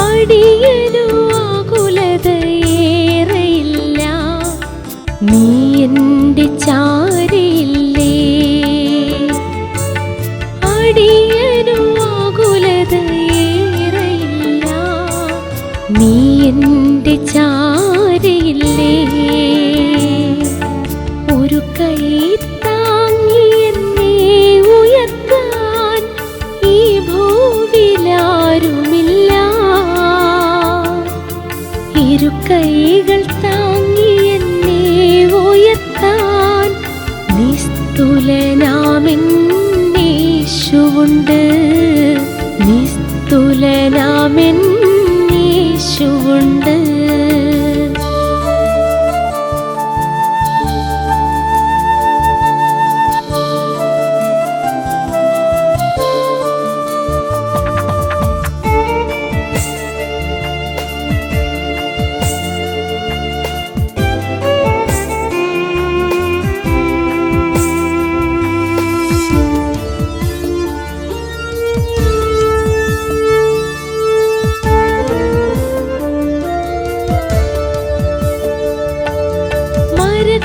അടിയനു ആകുലതയേറെയില്ല. നീ എൻ്റെ ചാരയില്ലേ. അടിയനു ആകുലതയേറെയില്ല. നീ എൻ്റെ ചാരയില്ലേ. ഒരു കൈ താങ്ങി എന്നെ ഉയർത്താൻ ഈ ഭൂവിലാരുമില്ല. ഇരുകൈകൾ താങ്ങി എന്നെ ഉയർത്താൻ നിസ്തുലനാമെൻ യേശുവുണ്ട്. നിസ്തുലനാമെൻ യേശുവുണ്ട്.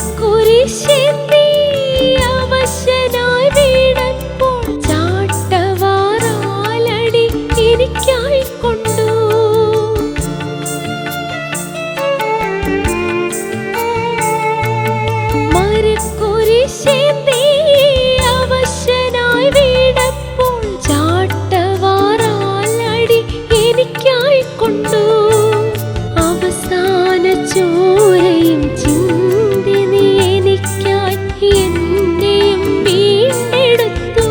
മരക്കുരിശേന്തി അവശനായി വീണപ്പോൾ ചാട്ടവാറാലടി എനിക്കായി കൊണ്ടു. മരക്കുരിശേന്തി അവശനായി വീണപ്പോൾ ചാട്ടവാറാലടി എനിക്കായി കൊണ്ടു. അവസാന ചോരയും ചിന്തി നീ എനിക്കായി എന്നെയും വീണ്ടെടുത്തു.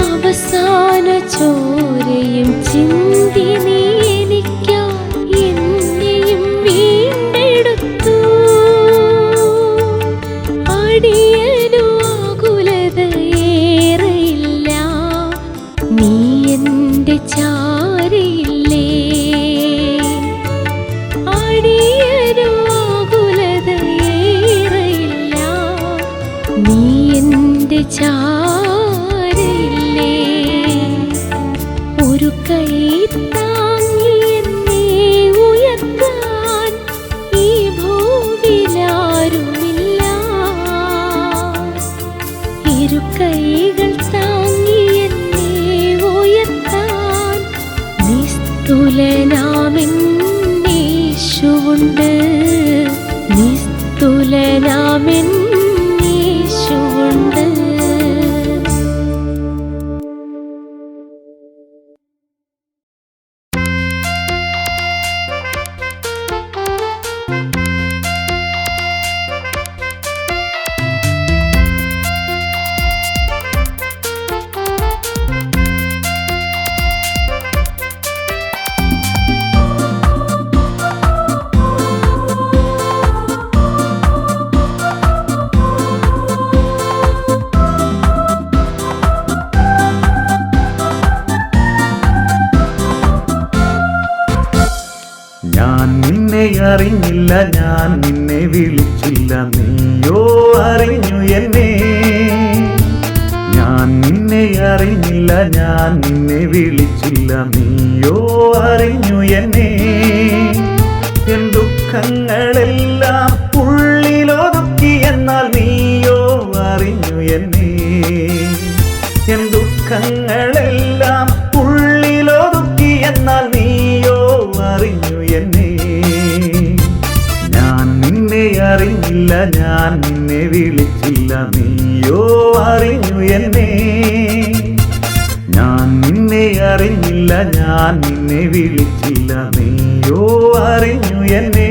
അവസാന ചോരയും ചിന്തി നീ എനിക്കായി എന്നെയും വീണ്ടെടുത്തു. അടിയനു ആകുലതയേറെയില്ല. നീ എൻ്റെ ചാരയില്ലേ. അടിയനു ആകുലതയേറെയില്ല. നീ എൻ്റെ ചാരയില്ലേ. ഒരു കൈ താങ്ങി എന്നെ ഉയർത്താൻ ഈ ഭൂവിലാരുമില്ല. ഇരുകൈകൾ താങ്ങി എന്നെ ഉയർത്താൻ നിസ്തുലനാമെൻ യേശുവുണ്ട്. നിസ്തുലനാമെൻ യേശുവുണ്ട്. നിന്നെ അറിഞ്ഞില്ല, ഞാൻ നിന്നെ വിളിച്ചില്ല, നീയോ അറിഞ്ഞു എന്നെ. ഞാൻ നിന്നെ അറിഞ്ഞില്ല, ഞാൻ നിന്നെ വിളിച്ചില്ല, നീയോ അറിഞ്ഞു എന്നെ. എൻ ദുഃഖങ്ങളെല്ലാം ഉള്ളിലൊതുക്കി, എന്നാൽ നീയോ അറിഞ്ഞു എന്നെ. എൻ ദുഃഖങ്ങളെല്ലാം ഉള്ളിലൊതുക്കി, എന്നാൽ നീയോ അറിഞ്ഞു എന്നെ. ഞാൻ നിന്നെ അറിഞ്ഞില്ല, ഞാൻ നിന്നെ വിളിച്ചില്ല, നീയോ അറിഞ്ഞു എന്നെ. ഞാൻ നിന്നെ അറിഞ്ഞില്ല, ഞാൻ നിന്നെ വിളിച്ചില്ല, നീയോ അറിഞ്ഞു എന്നെ.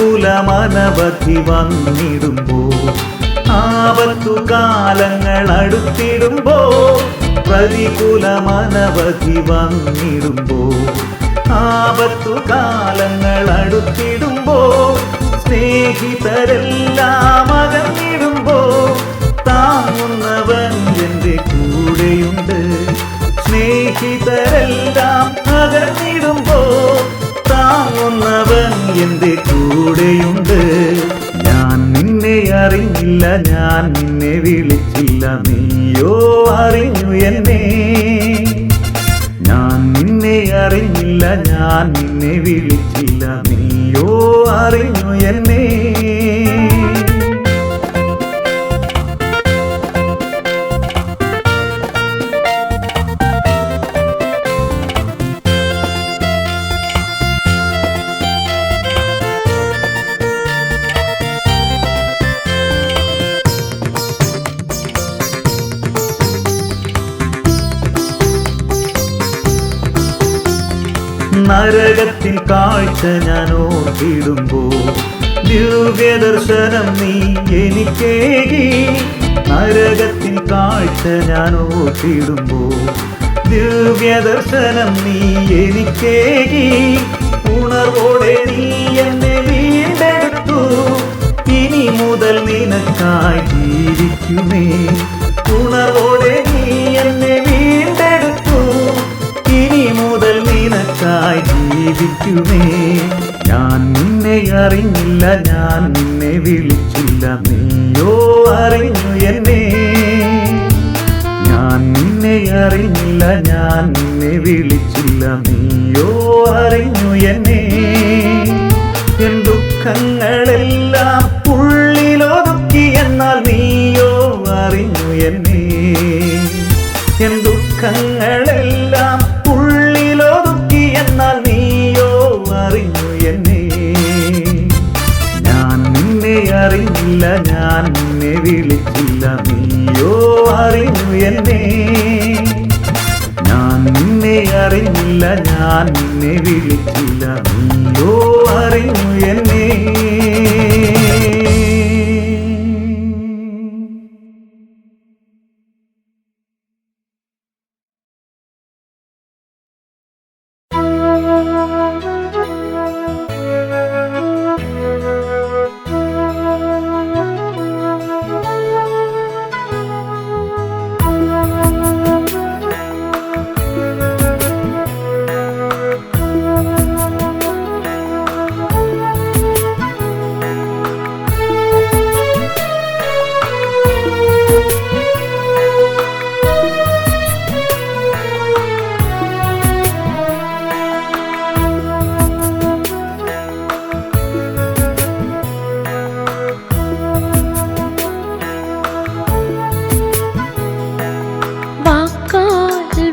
പ്രതികൂലമനവധി വന്നിടുമ്പോൾ, ആപത്തു കാലങ്ങൾ അടുത്തിടുമ്പോൾ, പ്രതികൂലമനവധി വന്നിടുമ്പോൾ, ആപത്തു കാലങ്ങൾ അടുത്തിടുമ്പോൾ, സ്നേഹിതരെല്ലാം അകന്നിടുമ്പോൾ, താങ്ങുന്നവൻ എൻ്റെ കൂടെയുണ്ട്. സ്നേഹിതരെല്ലാം അകന്നിടുമ്പോൾ, താങ്ങുന്നവൻ എൻ്റെ കൂടെയുണ്ട്. ഞാൻ നിന്നെ അറിഞ്ഞില്ല, ഞാൻ നിന്നെ വിളിച്ചില്ല, നീയോ അറിഞ്ഞു എന്നെ. ഞാൻ നിന്നെ അറിഞ്ഞില്ല, ഞാൻ നിന്നെ വിളിച്ചില്ല, നീയോ അറിഞ്ഞു എന്നെ. നരകത്തിൻ കാഴ്ച ഞാൻ ഓർത്തിടുമ്പോൾ, ദിവ്യദർശനം നീ എനിക്കേകി. നരകത്തിൻ കാഴ്ച ഞാൻ ഓർത്തിടുമ്പോൾ, ദിവ്യദർശനം നീ എനിക്കേകി. ഉണർവോടെ നീ എന്നെ വീണ്ടെടുത്തു, ഇനി മുതൽ നിനക്കായി ജീവിക്കുമേ. ഉണർവോടെ നീ എന്നെ വീണ്ടെടുത്തു, ഇനി മുതൽ നിനക്കായി ജീവിക്കുമേ. ഞാൻ നിന്നെ അറിഞ്ഞില്ല, ഞാൻ നിന്നെ വിളിച്ചില്ല, നീയോ അറിഞ്ഞു എന്നെ. ഞാൻ നിന്നെ അറിഞ്ഞില്ല, ഞാൻ നിന്നെ വിളിച്ചില്ല, നീയോ അറിഞ്ഞു എന്നെ. എൻ ദുഃഖങ്ങളെല്ലാം ഉള്ളിലൊതുക്കി, എന്നാൽ നീയോ അറിഞ്ഞു എന്നെ. എൻ ദുഃഖങ്ങളെല്ലാം ഉള്ളിലൊതുക്കി, എന്നാൽ നീയോ അറിഞ്ഞു എന്നെ. ഞാൻ നിന്നെ അറിഞ്ഞില്ല, ഞാൻ നിന്നെ വിളിച്ചില്ല, നീയോ അറിഞ്ഞു എന്നെ. ഞാൻ നിന്നെ അറിഞ്ഞില്ല, ഞാൻ നിന്നെ വിളിച്ചില്ല, നീയോ അറിഞ്ഞു എന്നെ.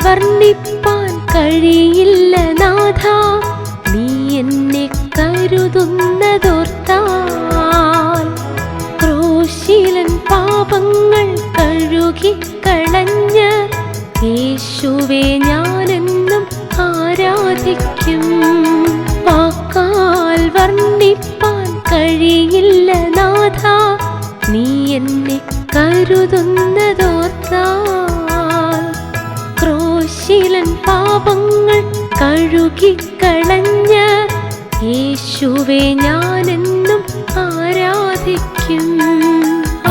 വർണ്ണിപ്പാൻ കഴിയില്ല നാഥ, നീ എന്നെ കരുതുന്നതോർത്താൽ. ക്രൂശിലൻ പാപങ്ങൾ കഴുകിക്കളഞ്ഞ യേശുവേ ഞാനെന്നും ആരാധിക്കും. വാക്കാൽ വർണ്ണിപ്പാൻ കഴിയില്ല നാഥ, നീ എന്നെ കരുതുന്നതോർത്താൽ ക്രൂശിലൻ പാപങ്ങൾ കഴുകിക്കളഞ്ഞ യേശുവേ ഞാനെന്നും ആരാധിക്കും.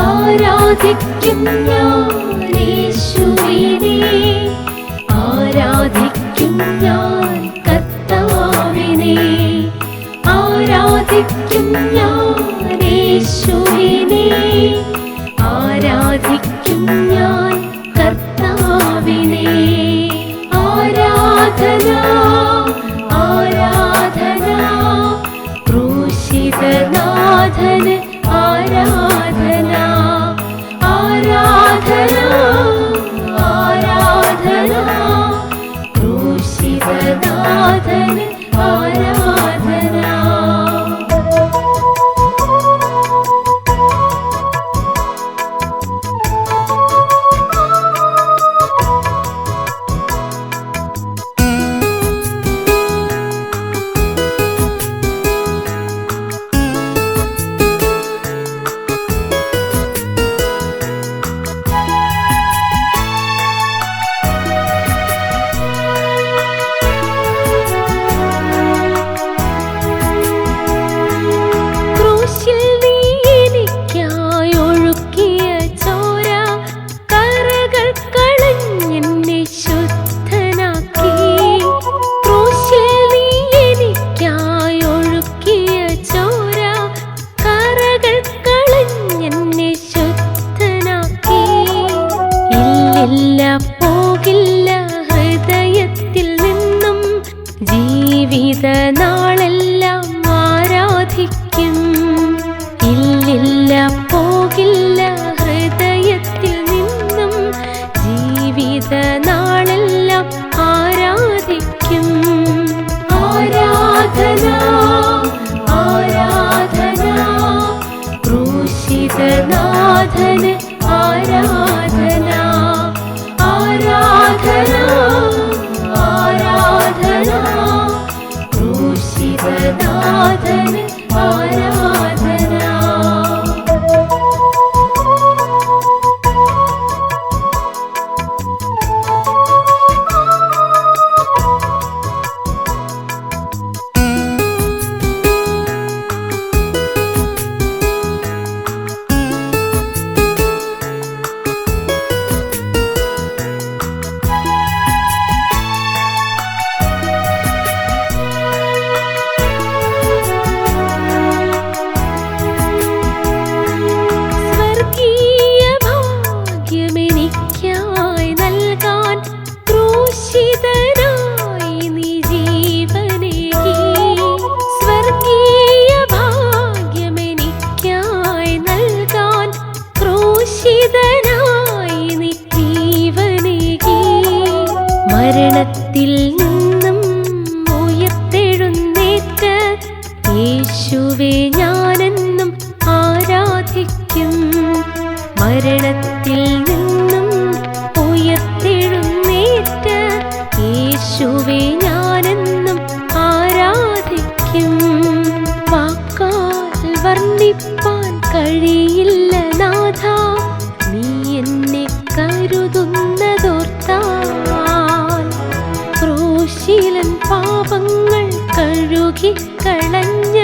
ആരാധിക്കും ഞാൻ യേശുവിനെ, ആരാധിക്കും ഞാൻ കർത്താവിനെ, ആരാധിക്കും ഞാൻ യേശുവിനെ, ആരാധിക്കും ഞാൻ കർത്താവിനെ. ആരാധന ആരാധന ക്രൂശിതനാഥന് ആരാധന, ആരാധന ആരാധന ക്രൂശിതനാഥന് ആരാധന. പോകില്ല ഹൃദയത്തിൽ നിന്നും, ജീവിതനാളെല്ലാം ആരാധിക്കും. ഇല്ലില്ല പോകില്ല ഹൃദയത്തിൽ നിന്നും, ജീവിതനാളെല്ലാം ആരാധിക്കും. ആരാധന ആരാധന ക്രൂശിതനാഥന് ആരാധന, ആരാധന ആരാധന ക്രൂശിതനാഥന് ആരാധന. മരണത്തിൽ നിന്നും ഉയർത്തെഴുന്നേറ്റ യേശുവേ ഞാനെന്നും ആരാധിക്കും. മരണത്തിൽ നിന്നും ഉയർത്തെഴുന്നേറ്റ യേശുവേ ഞാനെന്നും ആരാധിക്കും. വാക്കാൽ വർണ്ണിപ്പാൻ കഴിയില്ല നാഥ, നീ എന്നെ കരുതുന്നതോർത്താൽ ക്രൂശിലൻ പാപങ്ങൾ കഴുകിക്കളഞ്ഞ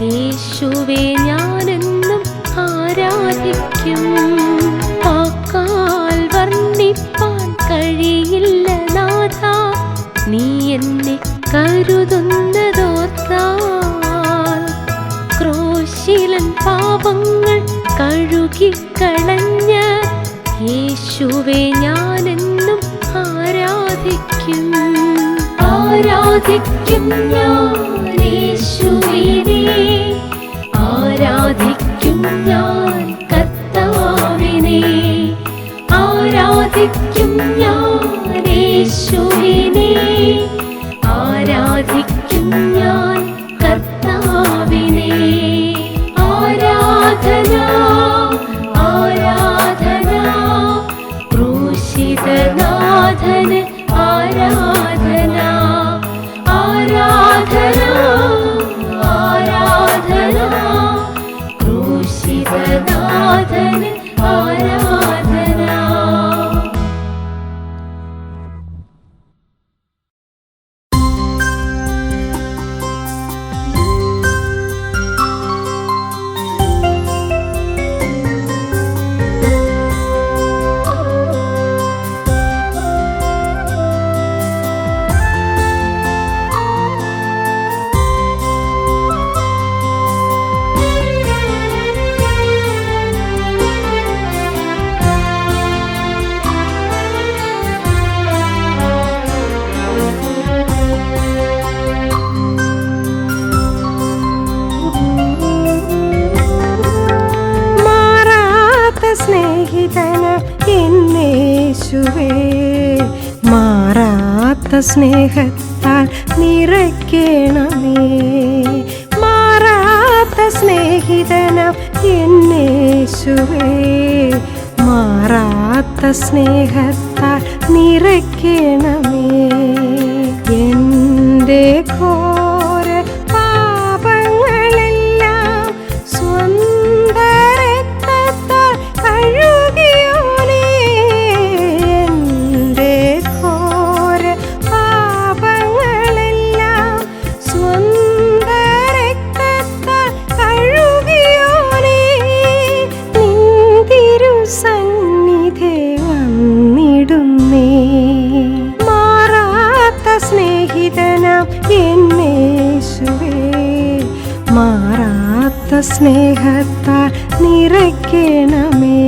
യേശുവേ ഞാനെന്നും ആരാധിക്കും. വാക്കാൽ വർണ്ണിപ്പാൻ കഴിയില്ല നാഥ, നീ എന്നെ കരുതുന്നതോർത്താൽ ക്രൂശിലൻ പാപങ്ങൾ കഴുകിക്കളഞ്ഞ യേശുവേ ഞാനെന്നും ആരാധിക്കും. ആരാധിക്കും ഞാൻ യേശുവിനെ, ആരാധിക്കും ഞാൻ കർത്താവിനെ, ആരാധിക്കും ഞാൻ യേശുവിനെ, ആരാധിക്കും ഞാൻ കർത്താവിനെ. ആരാധന ആരാധന ക്രൂശിതനാഥന് ആരാധന, ആരാധന ആരാധന ക്രൂശിതനാഥന് എന്നേശുവേ മാറാത്ത സ്നേഹത്താൽ നിറയ്ക്കണമേ. മാറാത്ത സ്നേഹിതനാം എന്നേശുവേ മാറാത്ത സ്നേഹത്താൽ നിറയ്ക്കണമേ. എൻ്റെ ഘോര പാപങ്ങളെല്ലാം സ്വന്ത രക്തത്താൽ കഴുകിയോനേ. എൻ്റെ ഘോര പാപങ്ങളെല്ലാം സ്വന്ത രക്തത്താൽ കഴുകിയോനേ. നിൻ തിരുസന്നിധി വന്നിടുന്നേ. മാറാത്ത സ്നേഹിതനാം എന്നേശുവേ മാറാത്ത സ്നേഹത്താൽ നിറയ്ക്കണമേ.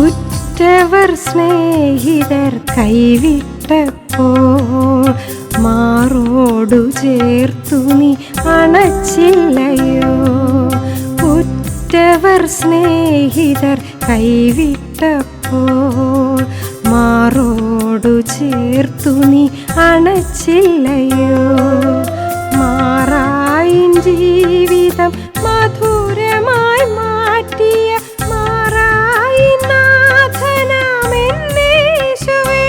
ഉറ്റവർ സ്നേഹിതർ കൈവിട്ടപ്പോൾ മാറോടു ചേർത്തു നീ അണച്ചില്ലയോ. ഉറ്റവർ സ്നേഹിതർ കൈവിട്ടപ്പോൾ മാറോടു ചേർത്തു നീ അണച്ചില്ലയോ. മാറായിൻ ജീവിതം മധുരമായി മാറ്റിയ മാറായി നാഥനാമെന്നേശുവേ.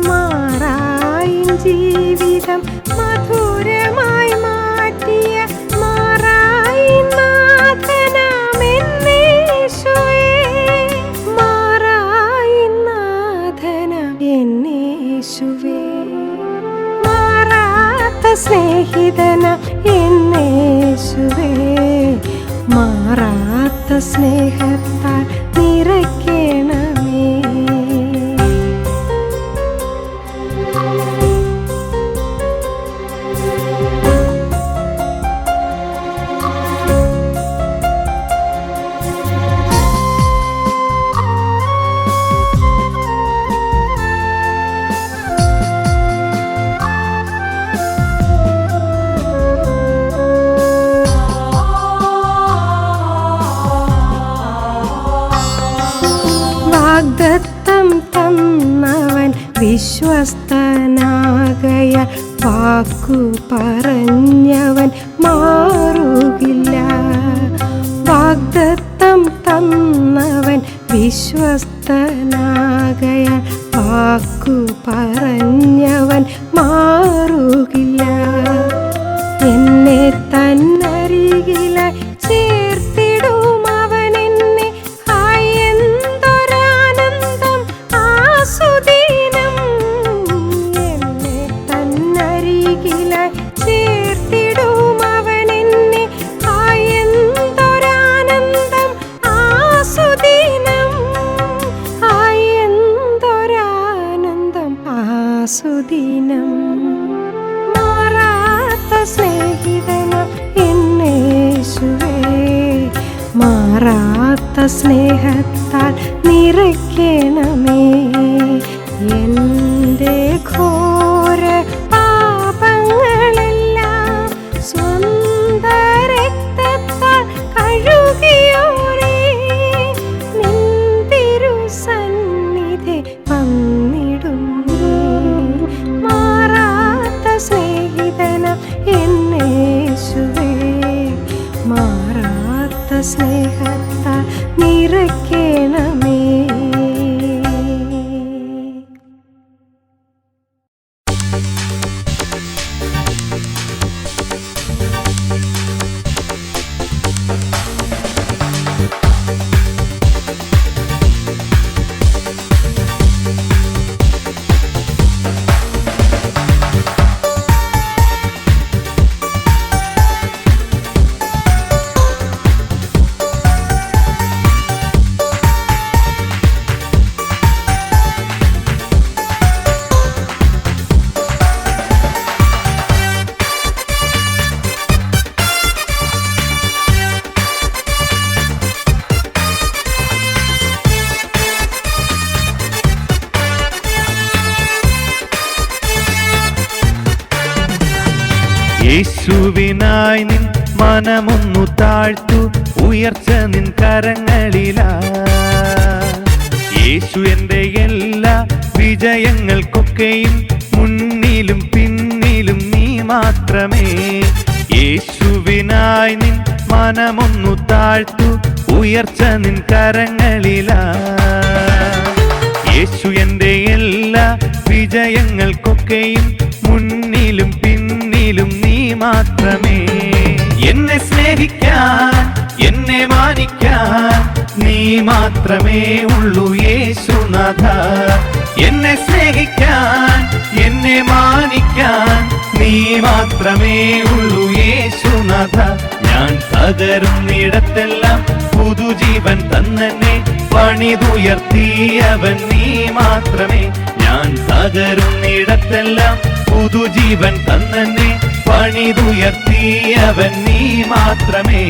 മാറായിൻ ജീവിതം മധുരമായി മാറ്റിയ മാറായി നാഥനാമെന്നേശുവേ. മാറായി നാഥനാമെന്നേശുവേ മാറാത്ത സ്നേഹിതനാം എന്നേശുവേ മാറാത്ത സ്നേഹത്താൽ നിറയ്ക്കണമേ. വാഗ്ദത്തം തന്നവൻ വിശ്വസ്തനാകയാൽ വാക്കു പറഞ്ഞവൻ മാറുകില്ല. വാഗ്ദത്തം തന്നവൻ വിശ്വസ്തനാകയാൽ വാക്കു പറഞ്ഞവൻ മാറുകില്ല. എന്നെ തന്നരികിലായി ചേർത്തിടും അവൻ എന്നെ. ഹായ് എന്തൊരാനന്ദം ആസുദീനം. എന്നെ തന്നരികിലായി ചേർത്തിടും അവൻ എന്നെ. ഹായ് എന്തൊരാനന്ദം ആസുദീനം. ഹായ് എന്തൊരാനന്ദം ആസുദീനം. മാറാത്ത സ്നേഹിതനാം എന്നേശുവേ മാറാത്ത സ്നേഹത്താൽ നിറയ്ക്കണമേ. എൻ്റെ ഘോര പാപങ്ങളെല്ലാം സ്വന്ത രക്തത്താൽ കഴുകിയോരേ. നിൻ തിരുസന്നിധി വന്നിടുന്നേ. മാറാത്ത സ്നേഹിതനാം എന്നേശുവേ മാറാത്ത സ്നേഹത്താൽ നിറയ്ക്കണമേ. യേശുവിനായി നിൻ മനമൊന്നു താഴ്ത്തു, ഉയർച്ച നിൻ കരങ്ങളിലാ. യേശു എൻ്റെ എല്ലാ വിജയങ്ങൾക്കൊക്കെയും മുന്നിലും പിന്നിലും നീ മാത്രമേ. യേശുവിനായി നിൻ മനമൊന്നു താഴ്ത്തു, ഉയർച്ച നിൻ കരങ്ങളിലാ. യേശു എൻ്റെ എല്ലാ വിജയങ്ങൾക്കൊക്കെയും മുന്നിലും പിന്നിലും നീ മാത്രമേ. എന്നെ സ്നേഹിക്കാൻ, എന്നെ മാനിക്കാൻ നീ മാത്രമേ ഉള്ളൂ യേശുനാഥ. എന്നെ സ്നേഹിക്കാൻ, എന്നെ മാനിക്കാൻ നീ മാത്രമേ ഉള്ളൂ യേശുനാഥ. ഞാൻ തകരുന്നിടത്തെല്ലാം പുതുജീവൻ തന്നെ പണിതുയർത്തിയവൻ നീ മാത്രമേ. ഞാൻ തകരുന്നിടത്തെല്ലാം പുതുജീവൻ തന്നെ പണിതുയർത്തിയവൻ നീ മാത്രമേ.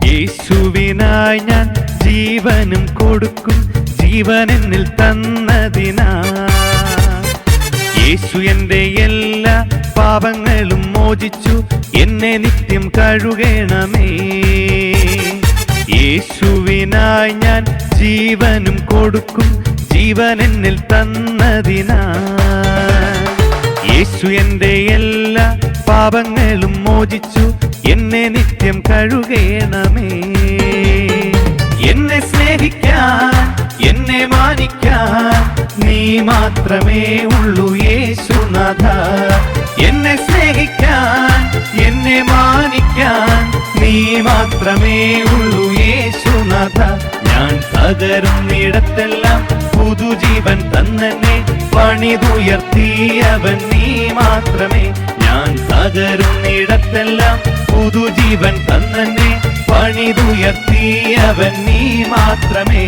യേശുവിനായി ഞാൻ ജീവനും കൊടുക്കും, ജീവൻ എന്നിൽ തന്നതിനാ. യേശു എൻ്റെ എല്ലാ പാപങ്ങളും മോചിച്ചു, എന്നെ നിത്യം കഴുകണമേ. യേശുവിനായി ഞാൻ ജീവനും കൊടുക്കും, ജീവൻ എന്നിൽ തന്നതിനാ. യേശു എൻ്റെ എല്ലാ പാപങ്ങളും മോചിച്ചു, എന്നെ നിത്യം കഴുകണമേ. എന്നെ സ്നേഹിക്കാൻ, എന്നെ മാനിക്കാൻ നീ മാത്രമേ ഉള്ളൂ യേശുനാഥ. എന്നെ സ്നേഹിക്കാൻ, എന്നെ മാനിക്കാൻ നീ മാത്രമേ ഉള്ളൂ യേശുനാഥ. ഞാൻ തകരുന്നിടത്തെല്ലാം പുതുജീവൻ തന്നെ പണിതുയർത്തിയവൻ നീ മാത്രമേ. ഞാൻ തകരുന്നിടത്തെല്ലാം പുതുജീവൻ തന്നെ പണിതുയർത്തിയവൻ നീ മാത്രമേ.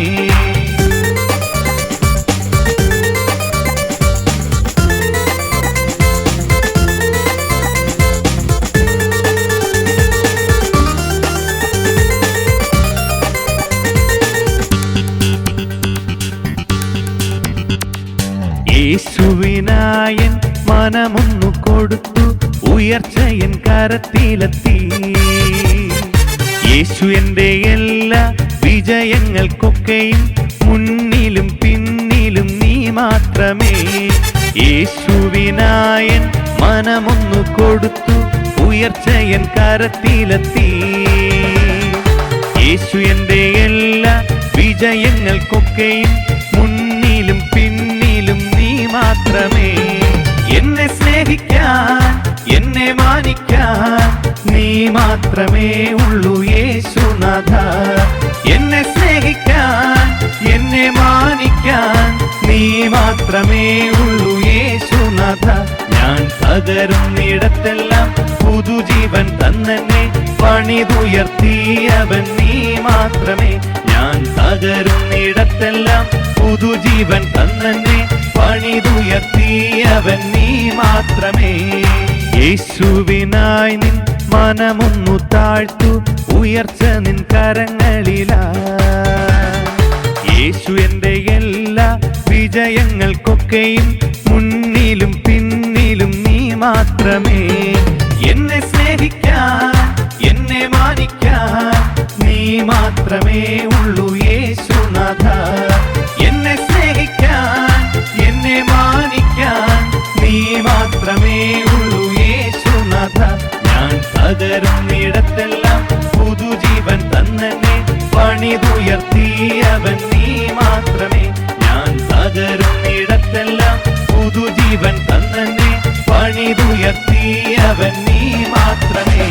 യേശുവിനായൻ മനമൊന്നു കൊടുത്തു, ഉയർച്ചയൻ കരത്തിലെത്തി. യേശു എൻ്റെ എല്ലാ വിജയങ്ങൾക്കൊക്കെയും മുന്നിലും പിന്നിലും നീ മാത്രമേ. യേശുവിനായൻ മനമൊന്നു കൊടുത്തു, ഉയർച്ചയൻ കരത്തിലെത്തി. യേശു എൻ്റെ എല്ലാ വിജയങ്ങൾക്കൊക്കെയും മുന്നിലും പിന്നിലും നീ മാത്രമേ. എന്നെ സ്നേഹിക്കാൻ, എന്നെ മാനിക്കാൻ നീ മാത്രമേ ഉള്ളൂ യേശുനാഥ. എന്നെ സ്നേഹിക്കാൻ, എന്നെ മാനിക്കാൻ നീ മാത്രമേ ഉള്ളൂ യേശുനാഥ. ഞാൻ തകരുന്നിടത്തെല്ലാം പുതുജീവൻ തന്നെ പണിതുയർത്തിയവൻ നീ മാത്രമേ. ഞാൻ തകരുന്നിടത്തെല്ലാം പുതുജീവൻ തന്നെ പണിതുയർത്തിയവൻ നീ മാത്രമേ. യേശുവിനായി നിൻ മനമൊന്നു താഴ്ത്തു, ഉയർച്ച നിൻ കരങ്ങളിലാ. യേശു എൻ്റെ എല്ലാ വിജയങ്ങൾക്കൊക്കെയും മുന്നിലും പിന്നിലും നീ മാത്രമേ. എന്നെ സ്നേഹിക്കാൻ, എന്നെ മാനിക്കാൻ നീ മാത്രമേ ഉള്ളൂ യേശുനാഥ. എന്നെ സ്നേഹിക്കാൻ, എന്നെ മാനിക്കാൻ നീ മാത്രമേ ഉള്ളൂ യേശുനാഥ. ഞാൻ തകരുന്നിടത്തെല്ലാം പുതുജീവൻ തന്നെ പണിതുയർത്തിയവൻ നീ മാത്രമേ. ഞാൻ തകരുന്നിടത്തെല്ലാം പുതുജീവൻ തന്നെ പണിതുയർത്തിയവൻ നീ മാത്രമേ.